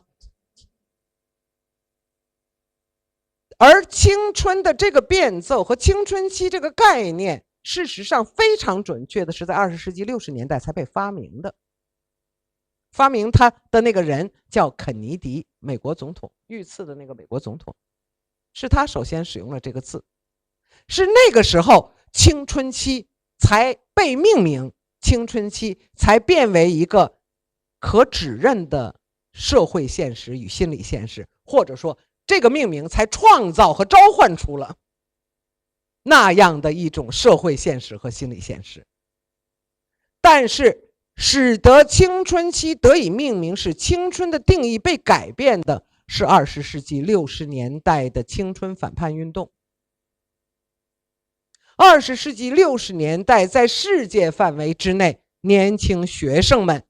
而青春的这个变奏和青春期这个概念，事实上非常准确的是在20世纪60年代才被发明的。发明它的那个人叫肯尼迪，美国总统，遇刺的那个美国总统，是他首先使用了这个字。是那个时候青春期才被命名，青春期才变为一个可指认的社会现实与心理现实，或者说这个命名才创造和召唤出了那样的一种社会现实和心理现实。但是使得青春期得以命名，使青春的定义被改变的是20世纪60年代的青春反叛运动。20世纪60年代，在世界范围之内，年轻学生们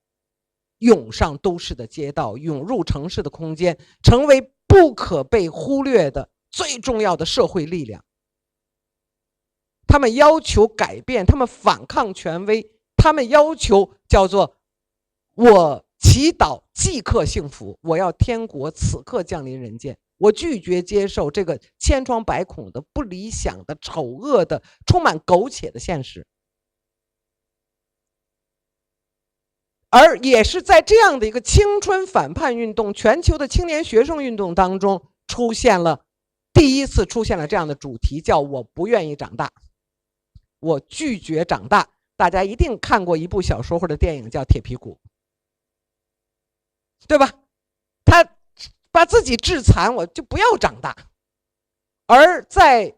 涌上都市的街道，涌入城市的空间，成为不可被忽略的最重要的社会力量。他们要求改变，他们反抗权威，他们要求叫做我祈祷即刻幸福，我要天国此刻降临人间，我拒绝接受这个千疮百孔的不理想的丑恶的充满苟且的现实。而也是在这样的一个青春反叛运动，全球的青年学生运动当中，第一次出现了这样的主题，叫我不愿意长大，我拒绝长大。大家一定看过一部小说或者电影叫《铁皮鼓》，对吧？他把自己致残，我就不要长大。而在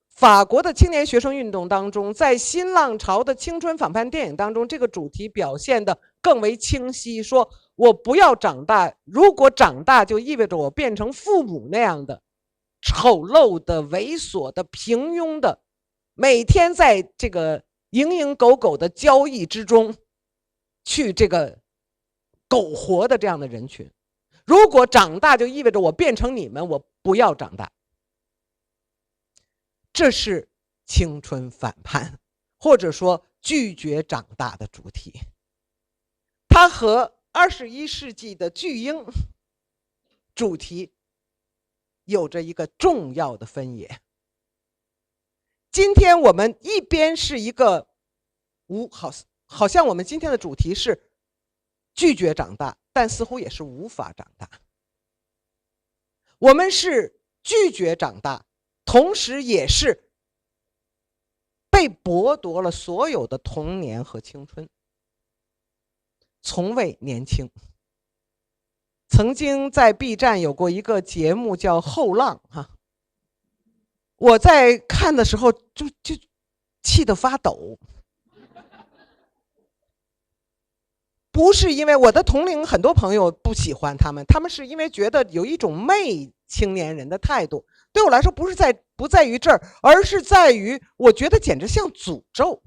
法国的青年学生运动当中，在新浪潮的青春反叛电影当中，这个主题表现得更为清晰，说我不要长大，如果长大就意味着我变成父母那样的丑陋的、猥琐的、平庸的，每天在这个蝇营狗苟的交易之中去这个苟活的这样的人群。如果长大就意味着我变成你们，我不要长大。这是青春反叛，或者说拒绝长大的主题。它和21世纪的巨婴主题有着一个重要的分野。今天我们一边是一个好像我们今天的主题是拒绝长大，但似乎也是无法长大。我们是拒绝长大，同时也是被剥夺了所有的童年和青春，从未年轻。曾经在 B 站有过一个节目叫《后浪》我在看的时候就气得发抖。不是因为我的同龄很多朋友不喜欢他们是因为觉得有一种媚青年人的态度。对我来说不在于这儿，而是在于我觉得简直像诅咒。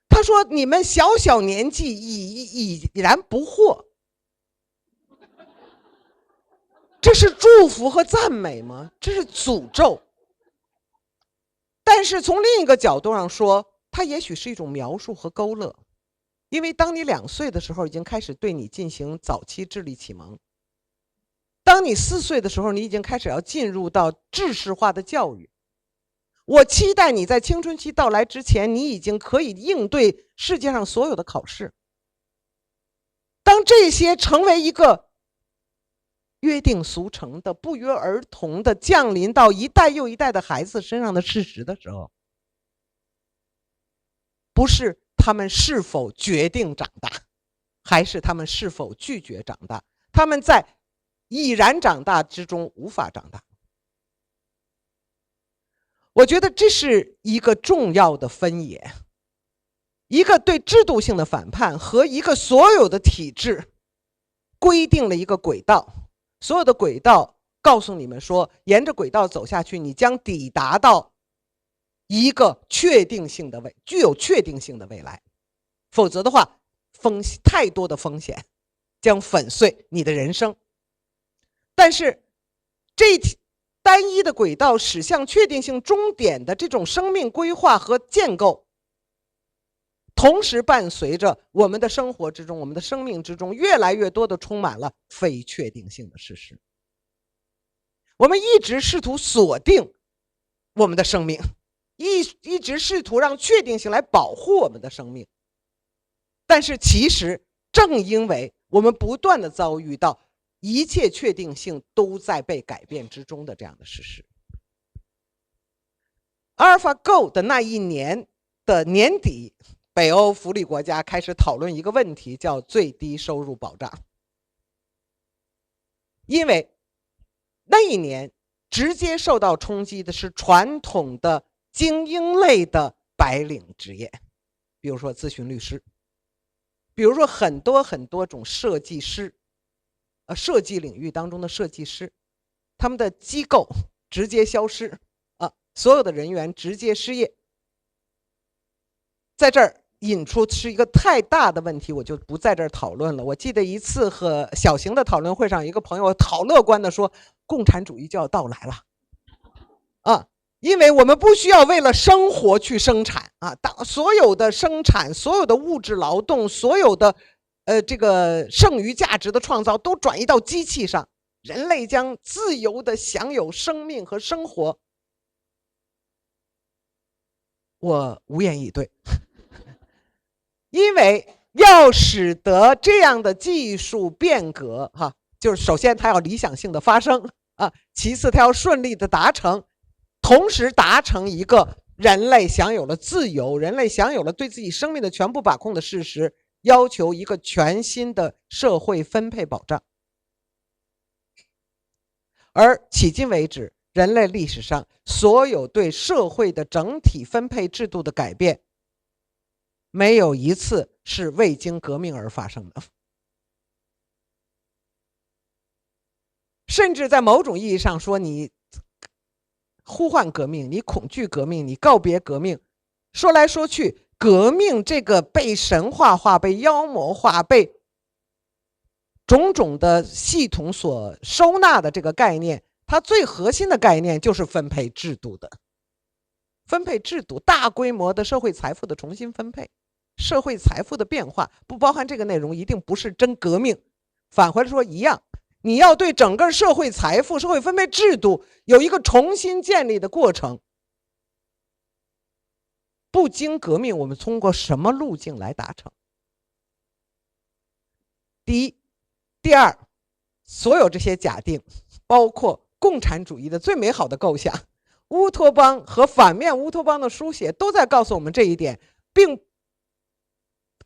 他说你们小小年纪已然不惑，这是祝福和赞美吗？这是诅咒。但是从另一个角度上说，它也许是一种描述和勾勒。因为当你2岁的时候，已经开始对你进行早期智力启蒙；当你4岁的时候，你已经开始要进入到制式化的教育。我期待你在青春期到来之前，你已经可以应对世界上所有的考试。当这些成为一个约定俗成的、不约而同的降临到一代又一代的孩子身上的事实的时候，不是他们是否决定长大，还是他们是否拒绝长大。他们在已然长大之中无法长大。我觉得这是一个重要的分野。一个对制度性的反叛和一个所有的体制规定了一个轨道，所有的轨道告诉你们说，沿着轨道走下去，你将抵达到一个具有确定性的未来，否则的话，太多的风险将粉碎你的人生。但是这单一的轨道驶向确定性终点的这种生命规划和建构，同时伴随着我们的生活之中，我们的生命之中越来越多的充满了非确定性的事实。我们一直试图锁定我们的生命，一直试图让确定性来保护我们的生命，但是其实正因为我们不断的遭遇到一切确定性都在被改变之中的这样的事实。AlphaGo 的那一年的年底，北欧福利国家开始讨论一个问题，叫最低收入保障。因为那一年直接受到冲击的是传统的精英类的白领职业，比如说咨询律师，比如说很多种设计师，设计领域当中的设计师，他们的机构直接消失，所有的人员直接失业。在这儿引出是一个太大的问题，我就不在这儿讨论了。我记得一次和小型的讨论会上，一个朋友好乐观的说，共产主义就要到来了，因为我们不需要为了生活去生产当所有的生产、所有的物质劳动、所有的这个剩余价值的创造都转移到机器上，人类将自由的享有生命和生活。我无言以对，因为要使得这样的技术变革就是首先它要理想性的发生其次它要顺利的达成，同时达成一个人类享有了自由，人类享有了对自己生命的全部把控的事实，要求一个全新的社会分配保障。而迄今为止，人类历史上所有对社会的整体分配制度的改变，没有一次是未经革命而发生的。甚至在某种意义上说，你呼唤革命，你恐惧革命，你告别革命，说来说去，革命这个被神话化、被妖魔化、被种种的系统所收纳的这个概念，它最核心的概念就是分配制度的分配制度，大规模的社会财富的重新分配，社会财富的变化，不包含这个内容一定不是真革命。返回来说一样，你要对整个社会财富、社会分配制度有一个重新建立的过程。不经革命，我们通过什么路径来达成？第一，第二，所有这些假定，包括共产主义的最美好的构想，乌托邦和反面乌托邦的书写，都在告诉我们这一点，并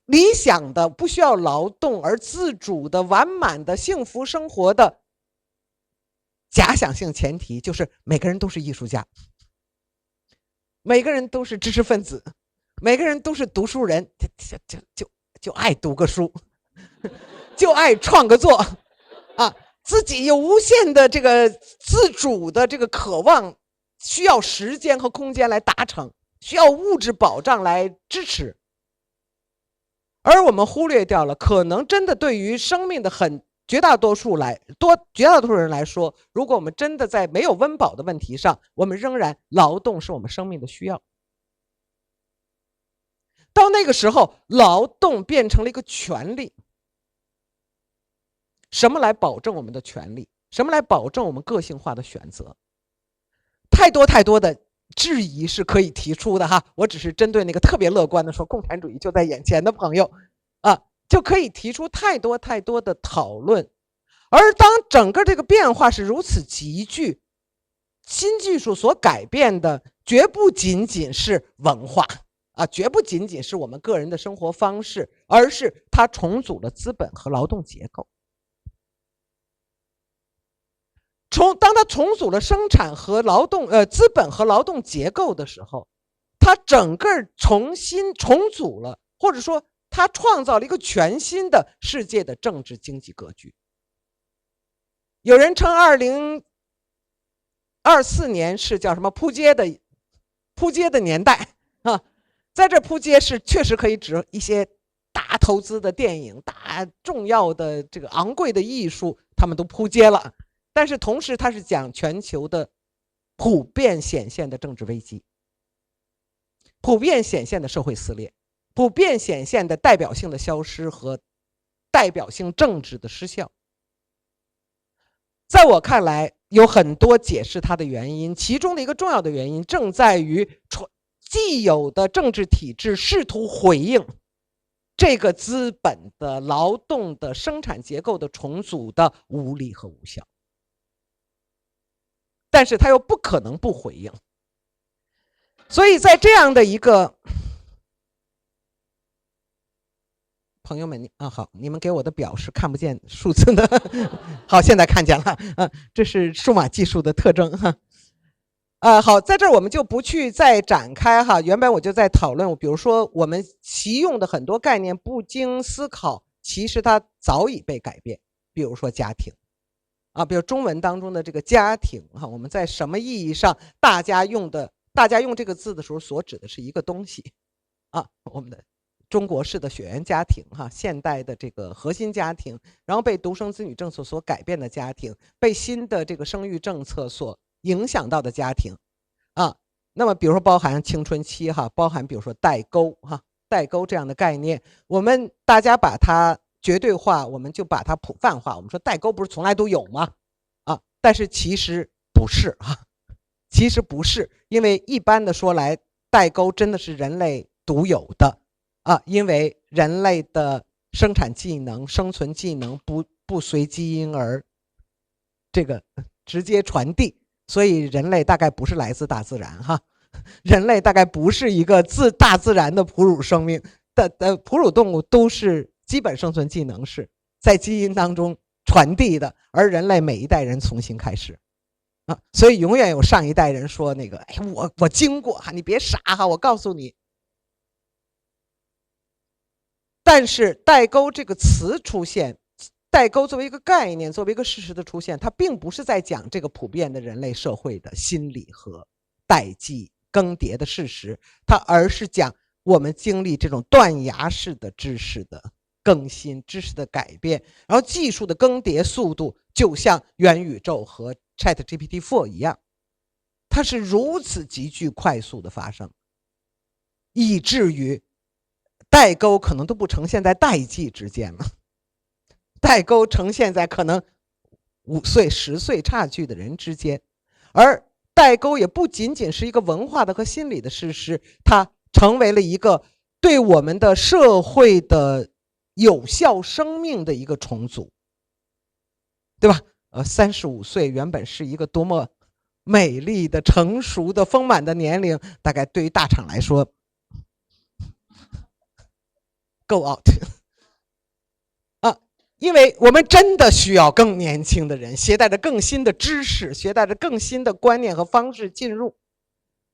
理想的不需要劳动而自主的完满的幸福生活的假想性前提，就是每个人都是艺术家，每个人都是知识分子，每个人都是读书人，就爱读个书，就爱创个作自己有无限的这个自主的这个渴望，需要时间和空间来达成，需要物质保障来支持。而我们忽略掉了，可能真的对于生命的绝大多数人来说，如果我们真的在没有温饱的问题上，我们仍然劳动是我们生命的需要。到那个时候，劳动变成了一个权利。什么来保证我们的权利？什么来保证我们个性化的选择？太多的质疑是可以提出的我只是针对那个特别乐观的说共产主义就在眼前的朋友就可以提出太多的讨论。而当整个这个变化是如此急剧，新技术所改变的绝不仅仅是文化绝不仅仅是我们个人的生活方式，而是它重组了资本和劳动结构。当它重组了生产和资本和劳动结构的时候，它整个重新重组了或者说它创造了一个全新的世界的政治经济格局。有人称2024年是叫什么扑街的年代啊，在这扑街是确实可以指一些大投资的电影、大重要的这个昂贵的艺术，他们都扑街了。但是同时，它是讲全球的普遍显现的政治危机，普遍显现的社会撕裂，普遍显现的代表性的消失和代表性政治的失效。在我看来，有很多解释它的原因，其中的一个重要的原因正在于既有的政治体制试图回应这个资本的劳动的生产结构的重组的无力和无效，但是它又不可能不回应。所以在这样的一个朋友们好，你们给我的表是看不见数字的好，现在看见了这是数码技术的特征好，在这儿我们就不去再展开哈。原本我就在讨论，比如说我们习用的很多概念不经思考，其实它早已被改变。比如说家庭比如中文当中的这个家庭我们在什么意义上大家用这个字的时候所指的是一个东西我们的中国式的血缘家庭现代的这个核心家庭，然后被独生子女政策所改变的家庭，被新的这个生育政策所影响到的家庭那么比如说包含青春期包含比如说代沟代沟这样的概念，我们大家把它绝对化，我们就把它普泛化。我们说代沟不是从来都有吗但是其实不是其实不是，因为一般的说来，代沟真的是人类独有的因为人类的生产技能、生存技能不随基因而这个直接传递，所以人类大概不是来自大自然人类大概不是一个大自然的哺乳生命的哺乳动物，都是基本生存技能是在基因当中传递的，而人类每一代人重新开始所以永远有上一代人说那个我经过你别傻我告诉你。但是代沟这个词出现，代沟作为一个概念，作为一个事实的出现，它并不是在讲这个普遍的人类社会的心理和代际更迭的事实，它而是讲我们经历这种断崖式的知识的更新、知识的改变，然后技术的更迭速度就像元宇宙和 ChatGPT-4 一样，它是如此急剧快速的发生，以至于代沟可能都不呈现在代际之间了，代沟呈现在可能5岁、10岁差距的人之间，而代沟也不仅仅是一个文化的和心理的事实，它成为了一个对我们的社会的有效生命的一个重组，对吧？35岁原本是一个多么美丽的、成熟的、丰满的年龄，大概对于大厂来说，go out 因为我们真的需要更年轻的人，携带着更新的知识，携带着更新的观念和方式进入。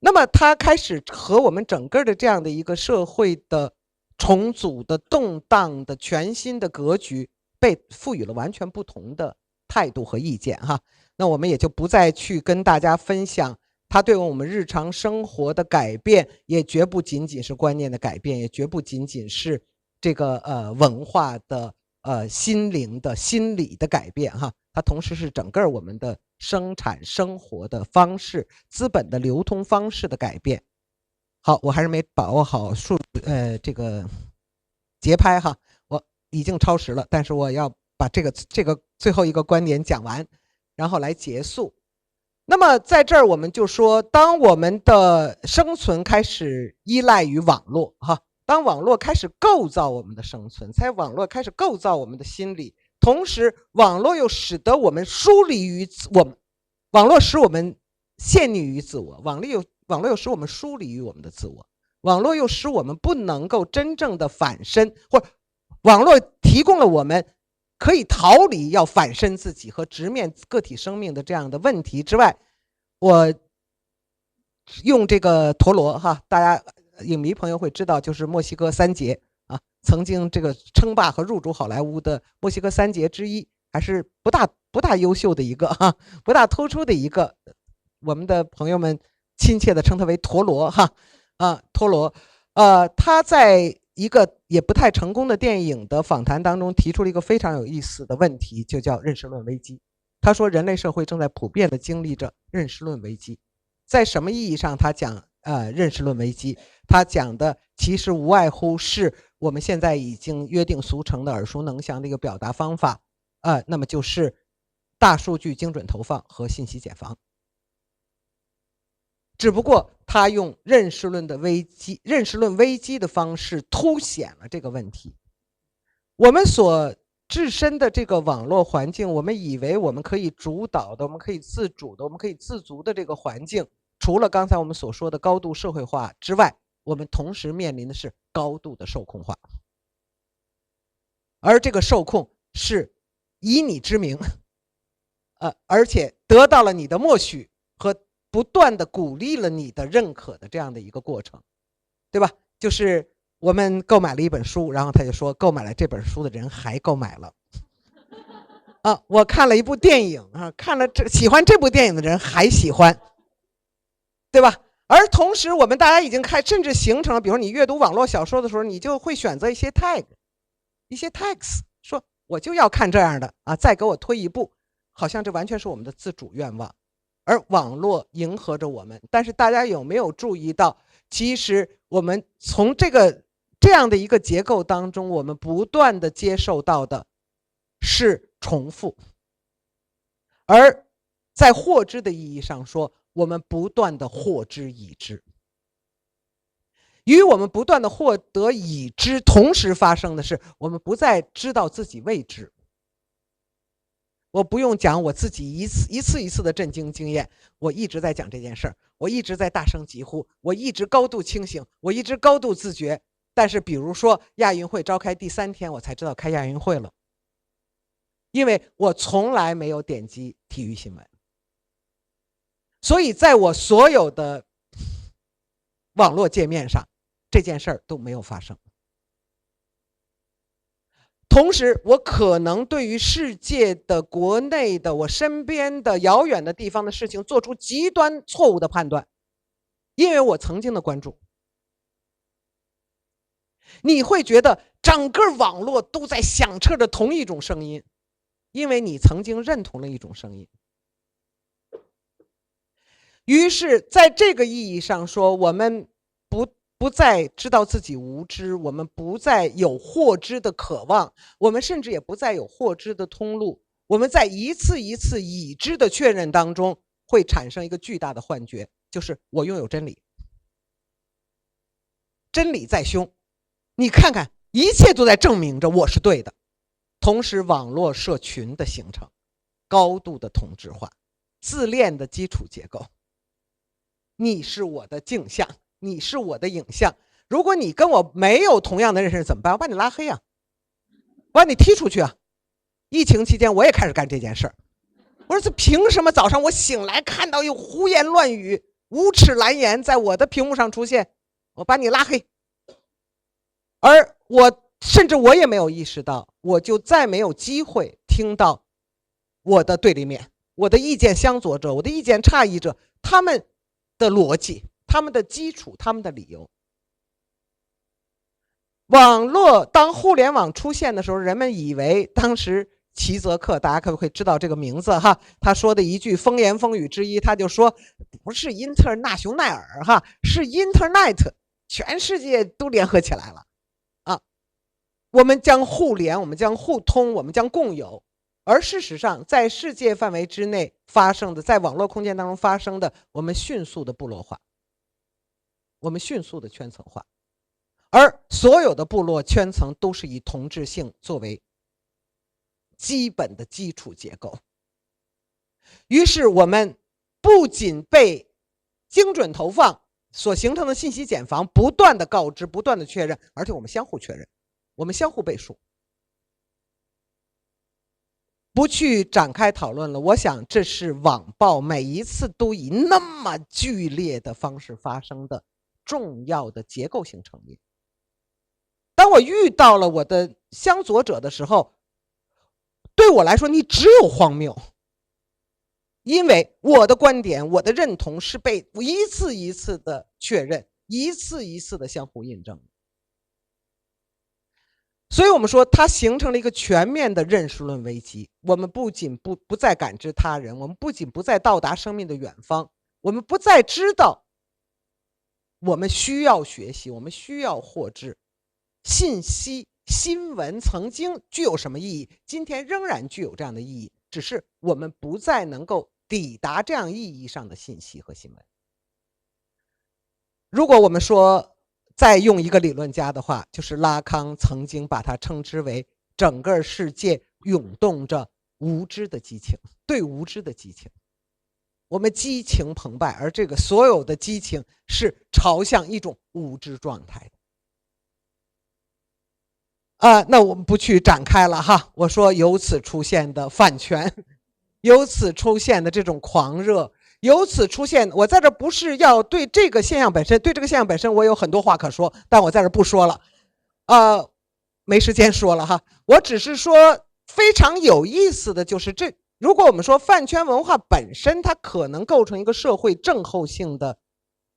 那么它开始和我们整个的这样的一个社会的重组的动荡的全新的格局被赋予了完全不同的态度和意见那我们也就不再去跟大家分享它对我们日常生活的改变，也绝不仅仅是观念的改变，也绝不仅仅是这个文化的心灵的心理的改变它同时是整个我们的生产生活的方式、资本的流通方式的改变。好，我还是没把握好这个节拍我已经超时了，但是我要把这个最后一个观点讲完，然后来结束。那么在这儿我们就说，当我们的生存开始依赖于网络当网络开始构造我们的生存，在网络开始构造我们的心理，同时网络又使得我们疏离于网络使我们陷溺于自我，网络又使我们疏离于我们的自我，网络又使我们不能够真正的反身，或者网络提供了我们可以逃离要反身自己和直面个体生命的这样的问题之外，我用这个陀螺大家影迷朋友会知道，就是墨西哥三杰曾经这个称霸和入主好莱坞的墨西哥三杰之一，还是不大优秀的一个哈，不大突出的一个，我们的朋友们亲切的称他为陀螺哈陀螺，他在一个也不太成功的电影的访谈当中提出了一个非常有意思的问题，就叫认识论危机。他说人类社会正在普遍的经历着认识论危机。在什么意义上他讲认识论危机？他讲的其实无外乎是我们现在已经约定俗成的耳熟能详的一个表达方法，那么就是大数据精准投放和信息茧房。只不过他用认识论危机的方式凸显了这个问题。我们所置身的这个网络环境，我们以为我们可以主导的，我们可以自主的，我们可以自足的这个环境，除了刚才我们所说的高度社会化之外，我们同时面临的是高度的受控化。而这个受控是以你之名，而且得到了你的默许和不断的鼓励了你的认可的这样的一个过程，对吧？就是我们购买了一本书，然后他就说购买了这本书的人还购买了我看了一部电影喜欢这部电影的人还喜欢，对吧？而同时我们大家已经甚至形成了，比如你阅读网络小说的时候，你就会选择一些 tags， 说我就要看这样的再给我推一步，好像这完全是我们的自主愿望，而网络迎合着我们。但是大家有没有注意到，其实我们从这样的一个结构当中，我们不断的接受到的是重复，而在获知的意义上说，我们不断的获知已知。与我们不断的获得已知同时发生的是，我们不再知道自己未知。我不用讲我自己一次的震惊经验，我一直在讲这件事儿，我一直在大声疾呼，我一直高度清醒，我一直高度自觉。但是比如说亚运会召开第3天，我才知道开亚运会了，因为我从来没有点击体育新闻，所以在我所有的网络界面上，这件事儿都没有发生。同时我可能对于世界的、国内的、我身边的、遥远的地方的事情做出极端错误的判断，因为我曾经的关注。你会觉得整个网络都在响彻着同一种声音，因为你曾经认同了一种声音。于是在这个意义上说，我们不再知道自己无知，我们不再有获知的渴望，我们甚至也不再有获知的通路。我们在一次已知的确认当中，会产生一个巨大的幻觉，就是我拥有真理，真理在胸，你看看，一切都在证明着我是对的。同时网络社群的形成，高度的同质化，自恋的基础结构，你是我的镜像，你是我的影像，如果你跟我没有同样的认识怎么办？我把你拉黑啊，我把你踢出去啊。疫情期间我也开始干这件事儿，我说这凭什么早上我醒来看到有胡言乱语、无耻蓝言在我的屏幕上出现，我把你拉黑。而甚至我也没有意识到，我就再没有机会听到我的对立面，我的意见相左者，我的意见差异者，他们的逻辑，他们的基础，他们的理由。网络当互联网出现的时候，人们以为当时齐泽克，大家可不可以知道这个名字哈？他说的一句风言风语之一，他就说不是因特纳雄奈尔哈，是 Internet， 全世界都联合起来了我们将互联，我们将互通，我们将共有。而事实上在世界范围之内发生的，在网络空间当中发生的，我们迅速的部落化，我们迅速的圈层化，而所有的部落圈层都是以同质性作为基本的基础结构。于是我们不仅被精准投放所形成的信息茧房不断的告知，不断的确认，而且我们相互确认，我们相互背书。不去展开讨论了，我想这是网暴每一次都以那么剧烈的方式发生的重要的结构性成因。当我遇到了我的相左者的时候，对我来说你只有荒谬，因为我的观点我的认同是被一次一次的确认，一次一次的相互印证。所以我们说它形成了一个全面的认识论危机。我们不仅不再感知他人，我们不仅不再到达生命的远方，我们不再知道我们需要学习，我们需要获知信息。新闻曾经具有什么意义，今天仍然具有这样的意义，只是我们不再能够抵达这样意义上的信息和新闻。如果我们说再用一个理论家的话，就是拉康曾经把它称之为整个世界涌动着无知的激情，对无知的激情，我们激情澎湃，而这个所有的激情是朝向一种无知状态的。那我们不去展开了哈。我说由此出现的饭圈，由此出现的这种狂热，由此出现，我在这不是要对这个现象本身，对这个现象本身我有很多话可说，但我在这不说了，没时间说了哈。我只是说非常有意思的就是如果我们说饭圈文化本身它可能构成一个社会症候性的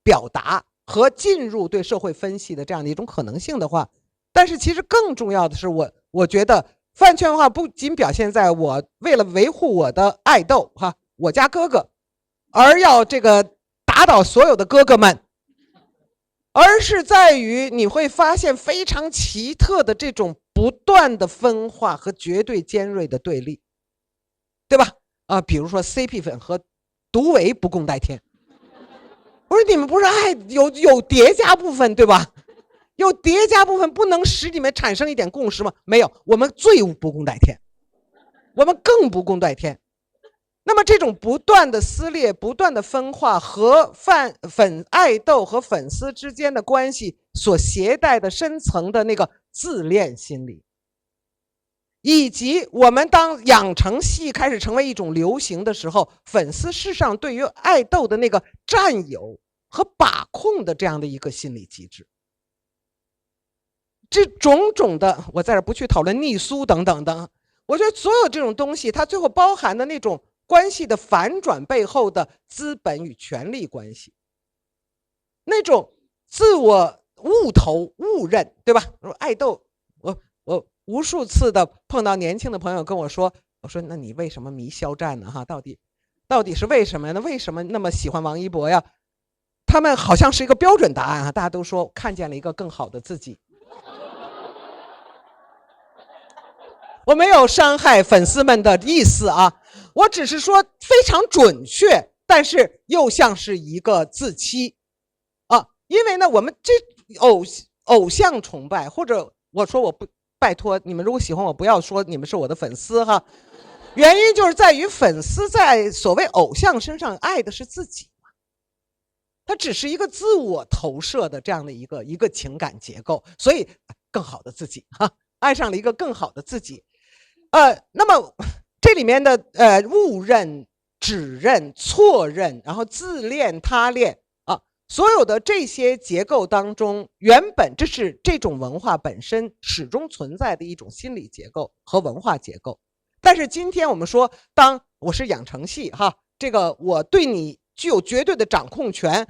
表达和进入对社会分析的这样的一种可能性的话，但是其实更重要的是我觉得饭圈文化不仅表现在我为了维护我的爱豆哈，我家哥哥，而要这个打倒所有的哥哥们，而是在于你会发现非常奇特的这种不断的分化和绝对尖锐的对立，对吧？比如说 CP 粉和独唯不共戴天。我说你们不是有叠加部分对吧？有叠加部分不能使你们产生一点共识吗？没有，我们最不共戴天，我们更不共戴天。那么这种不断的撕裂，不断的分化和爱豆和粉丝之间的关系所携带的深层的那个自恋心理，以及我们当养成系开始成为一种流行的时候，粉丝事实上对于爱豆的那个占有和把控的这样的一个心理机制，这种种的，我在这不去讨论逆苏等等的，我觉得所有这种东西它最后包含的那种关系的反转背后的资本与权力关系，那种自我误投误认，对吧？爱豆，我无数次的碰到年轻的朋友跟我说，我说那你为什么迷肖战呢？哈，到底是为什么呢？为什么那么喜欢王一博呀？他们好像是一个标准答案啊，大家都说看见了一个更好的自己。我没有伤害粉丝们的意思啊，我只是说非常准确，但是又像是一个自欺啊。因为呢，我们这偶像崇拜，或者我说我不拜托你们，如果喜欢我，不要说你们是我的粉丝哈。原因就是在于粉丝在所谓偶像身上爱的是自己，它只是一个自我投射的这样的一个情感结构，所以更好的自己哈，爱上了一个更好的自己。那么这里面的误认、指认、错认，然后自恋、他恋啊，所有的这些结构当中，原本这是这种文化本身始终存在的一种心理结构和文化结构。但是今天我们说，当我是养成系哈，这个我对你具有绝对的掌控权，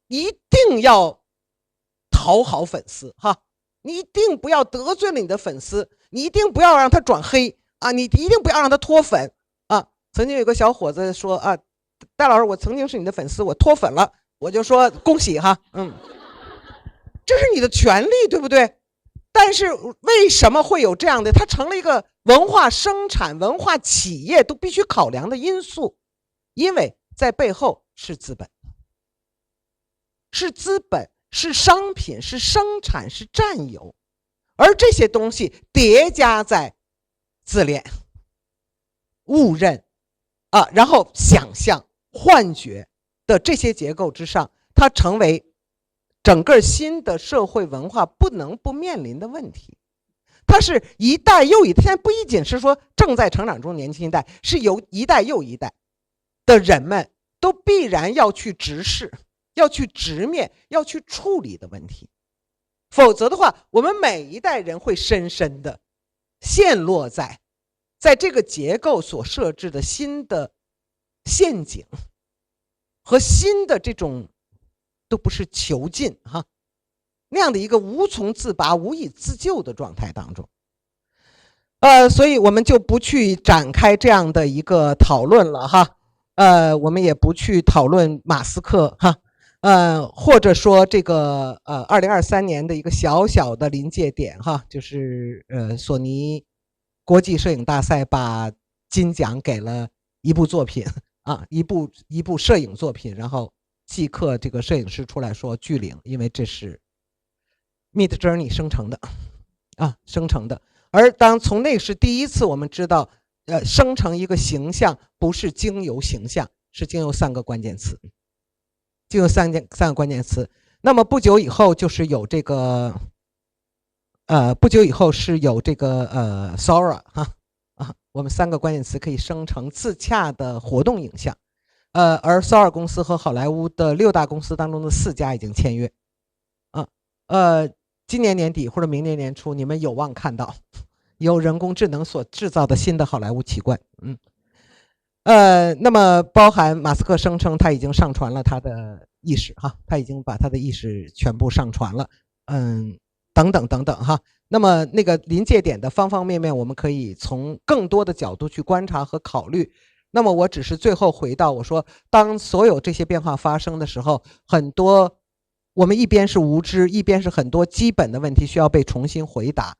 一定要讨好粉丝哈，你一定不要得罪了你的粉丝，你一定不要让他转黑啊，你一定不要让他脱粉啊。曾经有个小伙子说啊，戴老师，我曾经是你的粉丝，我脱粉了，我就说恭喜哈，这是你的权利，对不对？但是为什么会有这样的？它成了一个文化生产、文化企业都必须考量的因素，因为在背后是资本，是资本，是商品，是生产，是占有，而这些东西叠加在自恋、误认啊，然后想象、幻觉的这些结构之上，它成为整个新的社会文化不能不面临的问题。它是一代又一代，现在不仅是说正在成长中年轻一代，是由一代又一代的人们都必然要去直视、要去直面、要去处理的问题。否则的话，我们每一代人会深深的陷落在这个结构所设置的新的陷阱和新的这种都不是囚禁哈，那样的一个无从自拔、无以自救的状态当中。所以我们就不去展开这样的一个讨论了哈。我们也不去讨论马斯克哈。或者说这个2023年的一个小小的临界点哈，就是索尼国际摄影大赛把金奖给了一部作品啊，一部摄影作品，然后即刻这个摄影师出来说拒领，因为这是 Midjourney 生成的啊，生成的。而从那是第一次我们知道，生成一个形象不是经由形象，是经由3个关键词。就有三个关键词。那么不久以后就是有这个Sora 哈我们3个关键词可以生成自洽的活动影像。而 Sora 公司和好莱坞的6大公司当中的4家已经签约。今年年底或者明年年初，你们有望看到由人工智能所制造的新的好莱坞奇观。那么包含马斯克声称他已经上传了他的意识哈，他已经把他的意识全部上传了，等等等等哈。那么那个临界点的方方面面，我们可以从更多的角度去观察和考虑。那么我只是最后回到我说，当所有这些变化发生的时候，很多我们一边是无知，一边是很多基本的问题需要被重新回答。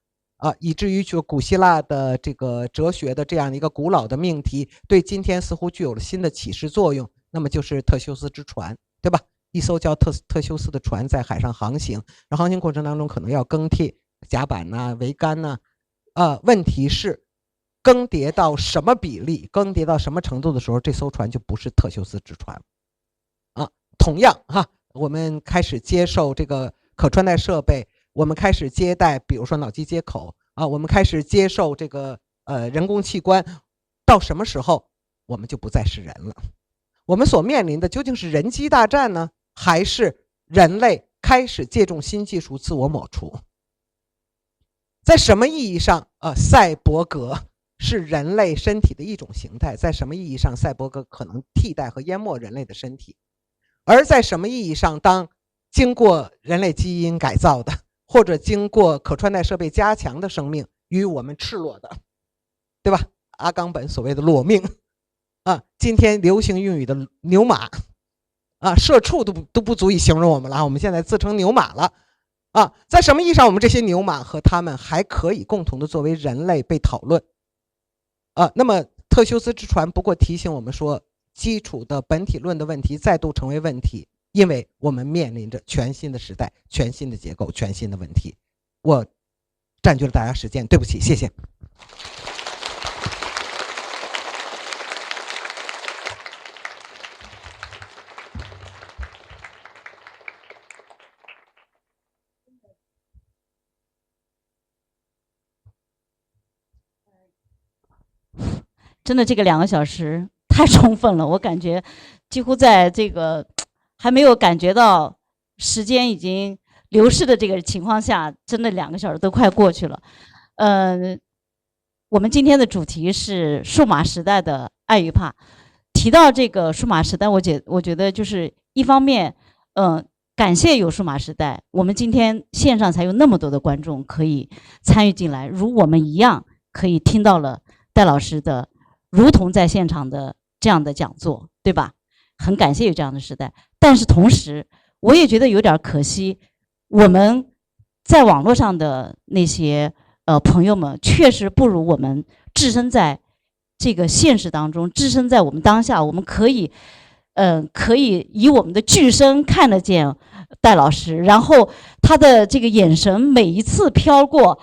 以至于就古希腊的这个哲学的这样一个古老的命题，对今天似乎具有了新的启示作用。那么就是特修斯之船，对吧？一艘叫特修斯的船在海上航行，然后航行过程当中可能要更替甲板呐、桅杆呐。问题是更迭到什么比例、更迭到什么程度的时候，这艘船就不是特修斯之船同样哈，我们开始接受这个可穿戴设备。我们开始接待，比如说脑机接口我们开始接受这个人工器官，到什么时候我们就不再是人了？我们所面临的究竟是人机大战呢，还是人类开始借重新技术自我抹除？在什么意义上赛博格是人类身体的一种形态？在什么意义上赛博格可能替代和淹没人类的身体？而在什么意义上，当经过人类基因改造的或者经过可穿戴设备加强的生命与我们赤裸的，对吧？阿冈本所谓的裸命今天流行用语的牛马社畜都不足以形容我们了，我们现在自称牛马了在什么意义上我们这些牛马和他们还可以共同的作为人类被讨论那么特修斯之船不过提醒我们说，基础的本体论的问题再度成为问题，因为我们面临着全新的时代、全新的结构、全新的问题。我占据了大家时间，对不起，谢谢。真的，这个2个小时太充分了，我感觉几乎在这个还没有感觉到时间已经流逝的这个情况下，真的2个小时都快过去了。我们今天的主题是数码时代的爱与怕。提到这个数码时代，我觉得就是一方面，感谢有数码时代，我们今天线上才有那么多的观众可以参与进来，如我们一样可以听到了戴老师的如同在现场的这样的讲座，对吧？很感谢有这样的时代，但是同时我也觉得有点可惜，我们在网络上的那些朋友们确实不如我们置身在这个现实当中，置身在我们当下，我们可以以我们的具身看得见戴老师，然后他的这个眼神每一次飘过，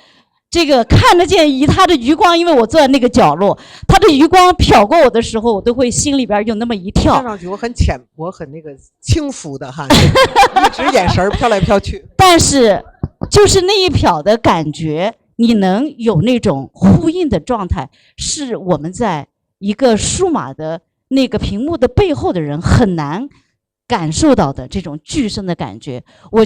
这个看得见以他的余光，因为我坐在那个角落，他的余光瞟过我的时候，我都会心里边有那么一跳。看上去我很那个轻浮的哈，一直眼神飘来飘去。但是就是那一瞟的感觉，你能有那种呼应的状态，是我们在一个数码的那个屏幕的背后的人很难感受到的这种具身的感觉。我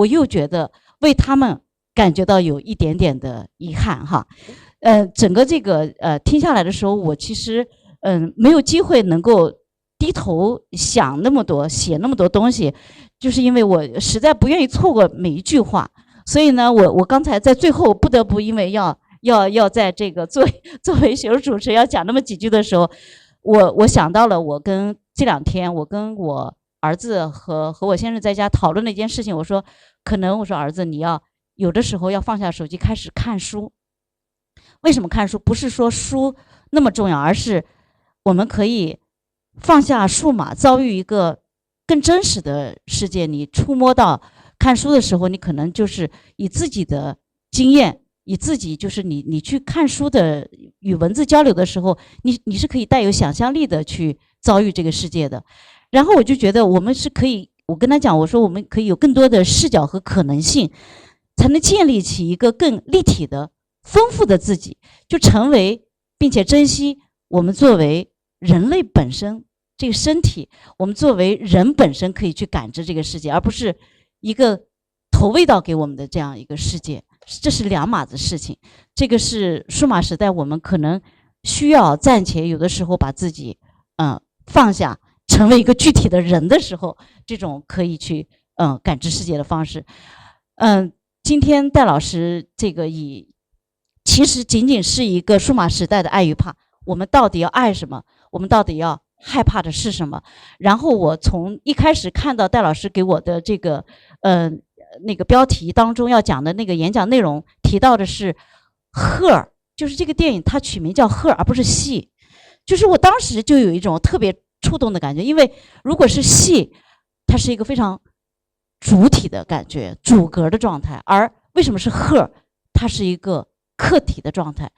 又觉得为他们感觉到有一点点的遗憾哈。整个这个听下来的时候，我其实没有机会能够低头想那么多，写那么多东西，就是因为我实在不愿意错过每一句话。所以呢，我刚才在最后不得不因为要在这个作为学术主持要讲那么几句的时候，我想到了我跟这2天我跟我儿子和我先生在家讨论的一件事情。我说可能我说儿子你要有的时候要放下手机开始看书。为什么看书？不是说书那么重要，而是我们可以放下数码，遭遇一个更真实的世界。你触摸到看书的时候，你可能就是以自己的经验，以自己就是你去看书的与文字交流的时候，你是可以带有想象力的去遭遇这个世界的。然后我就觉得我们是可以，我跟他讲，我说我们可以有更多的视角和可能性，才能建立起一个更立体的丰富的自己，就成为并且珍惜我们作为人类本身这个身体，我们作为人本身可以去感知这个世界，而不是一个投喂到给我们的这样一个世界。这是两码子事情。这个是数码时代我们可能需要暂且有的时候把自己放下，成为一个具体的人的时候，这种可以去感知世界的方式。今天戴老师这个其实仅仅是一个数码时代的爱与怕，我们到底要爱什么？我们到底要害怕的是什么？然后我从一开始看到戴老师给我的这个那个标题当中要讲的那个演讲内容，提到的是Her，就是这个电影它取名叫Her而不是戏，就是我当时就有一种特别触动的感觉。因为如果是戏，它是一个非常主体的感觉，主格的状态，而为什么是Her，它是一个客体的状态，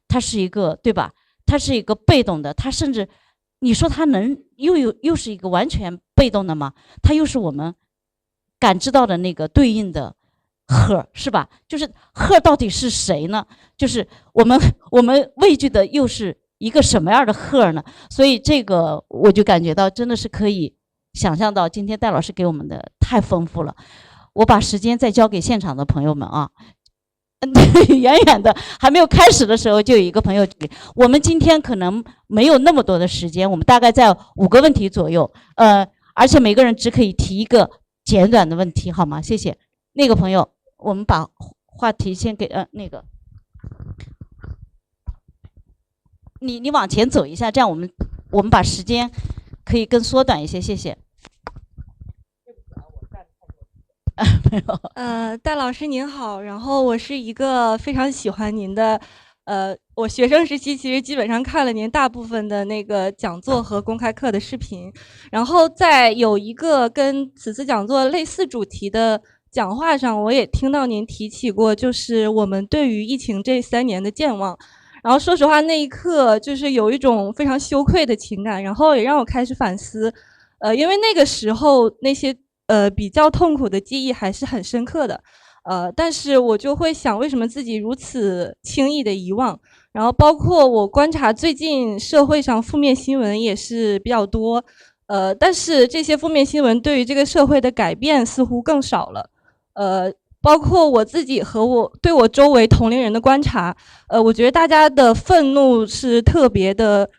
它是一个，对吧？它是一个被动的，它甚至你说它又是一个完全被动的吗？它又是我们感知到的那个对应的Her，是吧？就是 Her 到底是谁呢？就是我们畏惧的又是一个什么样的Her呢？所以这个我就感觉到真的是可以想象到，今天戴老师给我们的太丰富了。我把时间再交给现场的朋友们啊。远远的还没有开始的时候，就有一个朋友，我们今天可能没有那么多的时间，我们大概在5个问题左右，而且每个人只可以提一个简短的问题，好吗？谢谢。那个朋友，我们把话题先给那个，你往前走一下，这样我们把时间可以更缩短一些，谢谢。没有。戴老师您好，然后我是一个非常喜欢您的，我学生时期其实基本上看了您大部分的那个讲座和公开课的视频，然后在有一个跟此次讲座类似主题的讲话上，我也听到您提起过，就是我们对于疫情这3年的健忘。然后说实话，那一刻就是有一种非常羞愧的情感，然后也让我开始反思，因为那个时候那些比较痛苦的记忆还是很深刻的，但是我就会想，为什么自己如此轻易的遗忘？然后包括我观察最近社会上负面新闻也是比较多，但是这些负面新闻对于这个社会的改变似乎更少了，包括我自己和对我周围同龄人的观察，我觉得大家的愤怒是特别的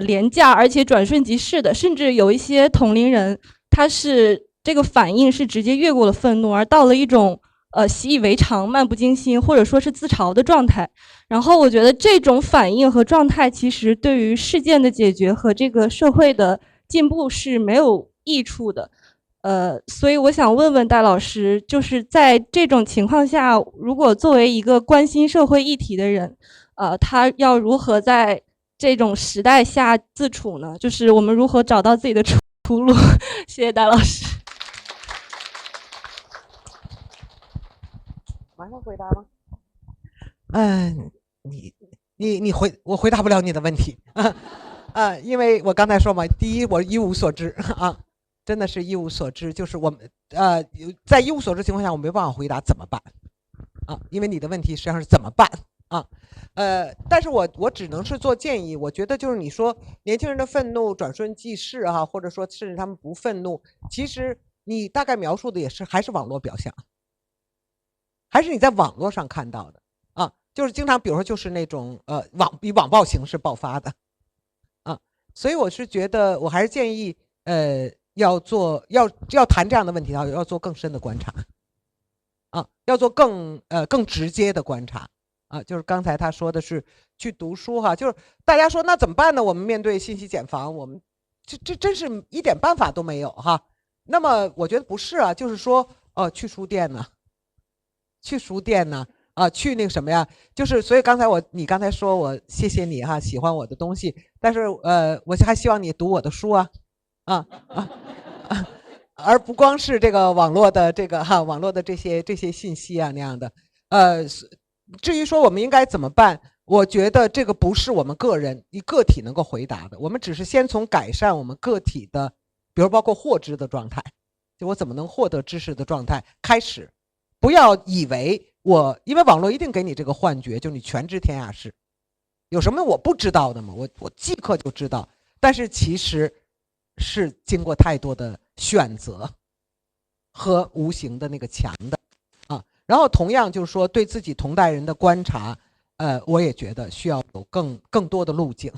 廉价，而且转瞬即逝的，甚至有一些同龄人，他是这个反应是直接越过了愤怒，而到了一种习以为常、漫不经心，或者说是自嘲的状态。然后我觉得这种反应和状态，其实对于事件的解决和这个社会的进步是没有益处的。所以我想问问戴老师，就是在这种情况下，如果作为一个关心社会议题的人，他要如何在这种时代下自处呢？就是我们如何找到自己的出路？谢谢戴老师。马上回答吗？我回答不了你的问题因为我刚才说嘛，第一我一无所知啊。真的是一无所知，就是我们在一无所知情况下，我没办法回答怎么办啊，因为你的问题实际上是怎么办啊，但是我只能是做建议。我觉得就是你说年轻人的愤怒转瞬即逝哈，或者说甚至他们不愤怒，其实你大概描述的也是还是网络表象，还是你在网络上看到的啊？就是经常比如说就是那种以网暴形式爆发的啊，所以我是觉得我还是建议要谈这样的问题要做更深的观察啊，要做更直接的观察啊，就是刚才他说的是去读书哈，就是大家说那怎么办呢？我们面对信息茧房，我们这真是一点办法都没有哈。那么我觉得不是啊，就是说去书店呢，去那个什么呀，就是所以你刚才说我谢谢你哈，喜欢我的东西，但是我还希望你读我的书啊，而不光是这个网络的网络的这些信息啊那样的。至于说我们应该怎么办，我觉得这个不是我们个体能够回答的，我们只是先从改善我们个体的，比如包括获知的状态，就我怎么能获得知识的状态开始，不要以为因为网络一定给你这个幻觉，就你全知天下事，有什么我不知道的吗？我即刻就知道，但是其实是经过太多的选择和无形的那个墙的啊。然后同样就是说对自己同代人的观察，我也觉得需要有更多的路径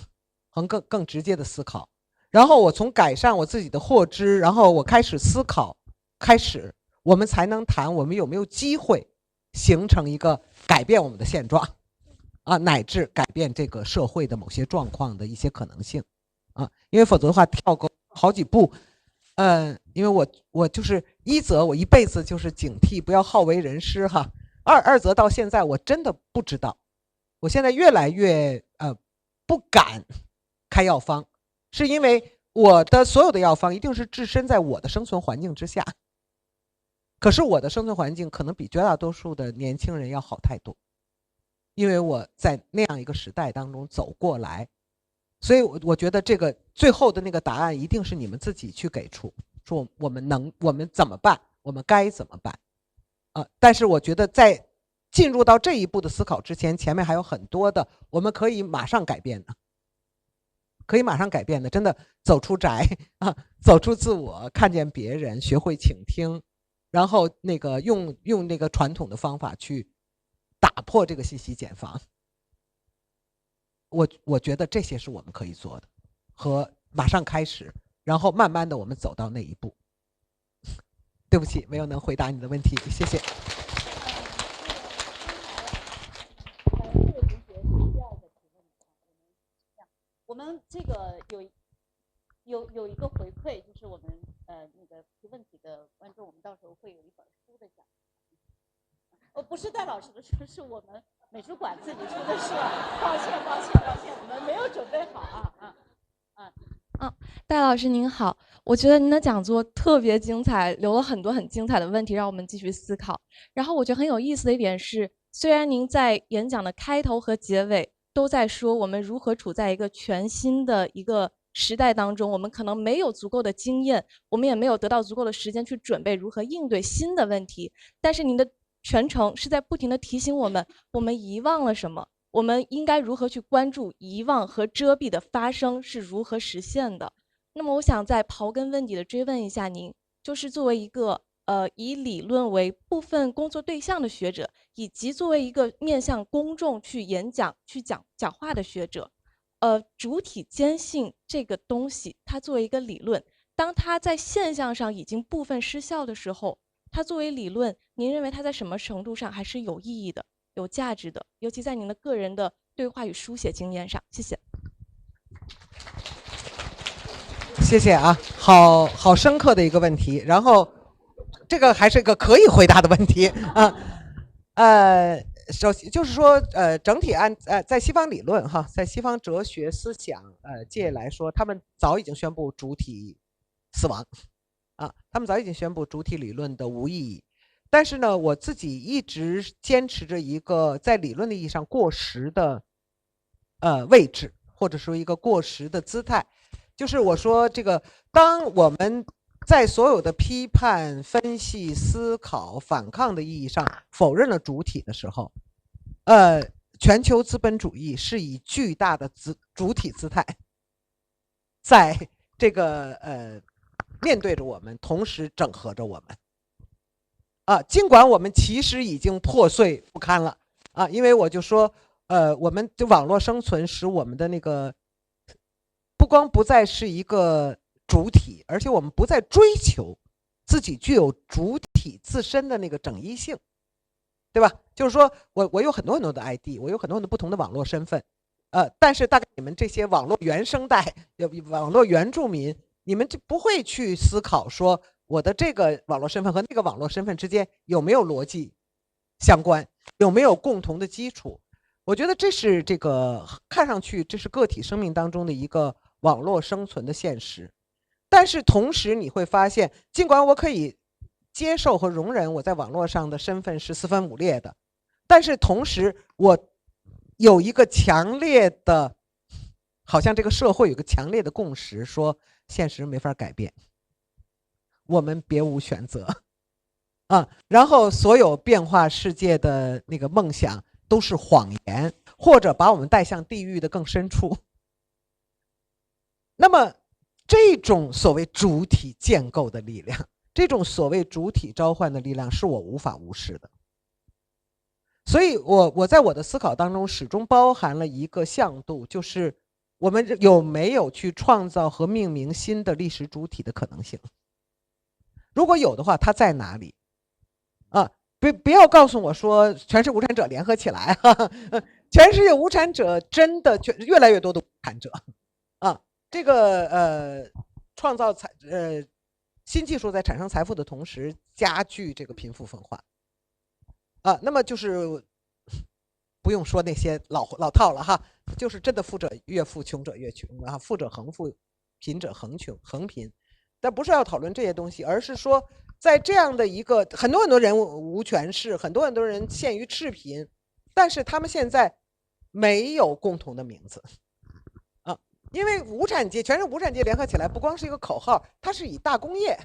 和更直接的思考。然后我从改善我自己的获知，然后我开始思考，我们才能谈我们有没有机会形成一个改变我们的现状啊，乃至改变这个社会的某些状况的一些可能性啊，因为否则的话跳过好几步，因为我就是一则我一辈子就是警惕不要好为人师哈，二则到现在我真的不知道，我现在越来越不敢开药方，是因为我的所有的药方一定是置身在我的生存环境之下，可是我的生存环境可能比绝大多数的年轻人要好太多，因为我在那样一个时代当中走过来，所以我觉得这个最后的那个答案一定是你们自己去给出，说我们怎么办，我们该怎么办但是我觉得在进入到这一步的思考之前，前面还有很多的我们可以马上改变的，真的走出宅啊，走出自我，看见别人，学会倾听，然后那个用那个传统的方法去打破这个信息茧房。我觉得这些是我们可以做的，和马上开始，然后慢慢的我们走到那一步。对不起，没有能回答你的问题，谢谢。我们这个有一个回馈，就是我们那个提问题的观众，我们到时候会有一本书的奖。不是戴老师的书，是我们美术馆自己出的书。抱歉，我们没有准备好啊。戴老师您好，我觉得您的讲座特别精彩，留了很多很精彩的问题让我们继续思考。然后我觉得很有意思的一点是，虽然您在演讲的开头和结尾都在说我们如何处在一个全新的一个时代当中，我们可能没有足够的经验，我们也没有得到足够的时间去准备如何应对新的问题，但是您的全程是在不停地提醒我们，我们遗忘了什么，我们应该如何去关注遗忘和遮蔽的发生是如何实现的。那么我想再刨根问底的追问一下您，就是作为一个以理论为部分工作对象的学者，以及作为一个面向公众去演讲、去讲话的学者，主体坚信这个东西，它作为一个理论，当它在现象上已经部分失效的时候，它作为理论，您认为它在什么程度上还是有意义的、有价值的？尤其在您的个人的对话与书写经验上，谢谢。谢谢啊，好深刻的一个问题，然后这个还是个可以回答的问题啊。首先就是说，整体在西方理论哈，在西方哲学思想界来说，他们早已经宣布主体死亡啊，他们早已经宣布主体理论的无意义。但是呢，我自己一直坚持着一个在理论的意义上过时的位置，或者说一个过时的姿态。就是我说这个，当我们在所有的批判、分析、思考、反抗的意义上否认了主体的时候，全球资本主义是以巨大的主体姿态，在这个面对着我们，同时整合着我们。尽管我们其实已经破碎不堪了因为我就说，我们的网络生存使我们的那个不光不再是一个主体，而且我们不再追求自己具有主体自身的那个整一性，对吧？就是说我有很多很多的 ID， 我有很多很多不同的网络身份，但是大概你们这些网络原生代、网络原住民，你们就不会去思考说我的这个网络身份和那个网络身份之间有没有逻辑相关，有没有共同的基础。我觉得这是这个看上去这是个体生命当中的一个网络生存的现实，但是同时你会发现，尽管我可以接受和容忍我在网络上的身份是四分五裂的，但是同时我有一个强烈的，好像这个社会有个强烈的共识，说现实没法改变，我们别无选择然后所有变化世界的那个梦想都是谎言，或者把我们带向地狱的更深处。那么这种所谓主体建构的力量，这种所谓主体召唤的力量，是我无法无视的。所以我在我的思考当中始终包含了一个向度，就是我们有没有去创造和命名新的历史主体的可能性。如果有的话，它在哪里不要告诉我说全是无产者联合起来全世界无产者真的越来越多的无产者这个创造新技术在产生财富的同时加剧这个贫富分化那么就是不用说那些老套了就是真的富者越富，穷者越穷富者恒富，贫者恒穷恒贫。但不是要讨论这些东西，而是说在这样的一个很多人无权势，很多人陷于赤贫，但是他们现在没有共同的名字因为无产阶全是无产阶联合起来，不光是一个口号，它是以大工业、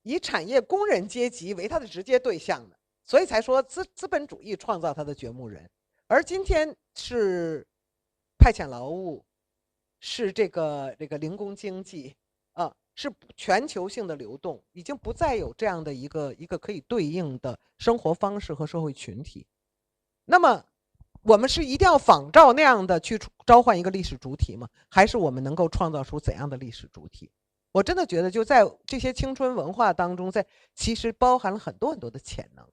以产业工人阶级为它的直接对象的，所以才说资本主义创造它的掘墓人。而今天是派遣劳务，是这个零工经济是全球性的流动，已经不再有这样的一个可以对应的生活方式和社会群体。那么我们是一定要仿照那样的去召唤一个历史主体吗？还是我们能够创造出怎样的历史主体？我真的觉得就在这些青春文化当中，其实包含了很多的潜能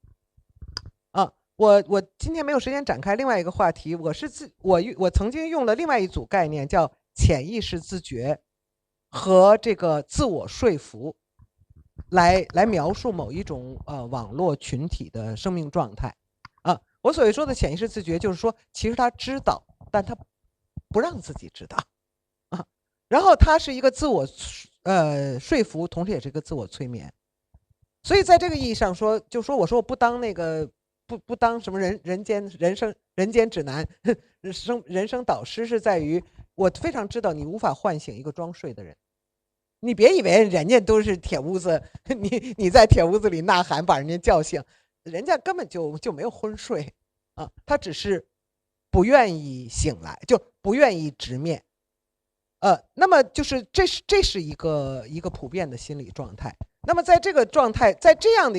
我今天没有时间展开另外一个话题，我曾经用了另外一组概念，叫潜意识自觉和这个自我说服来描述某一种网络群体的生命状态我所谓说的潜意识自觉，就是说其实他知道，但他不让自己知道然后他是一个自我说服，同时也是一个自我催眠。所以在这个意义上说，就说我说我不当那个不当什么人间指南人生导师，是在于我非常知道你无法唤醒一个装睡的人。你别以为人家都是铁屋子，你在铁屋子里呐喊把人家叫醒，人家根本就没有昏睡他只是不愿意醒来，就不愿意直面那么就是这是一个普遍的心理状态。那么在这个状态，在这样的一个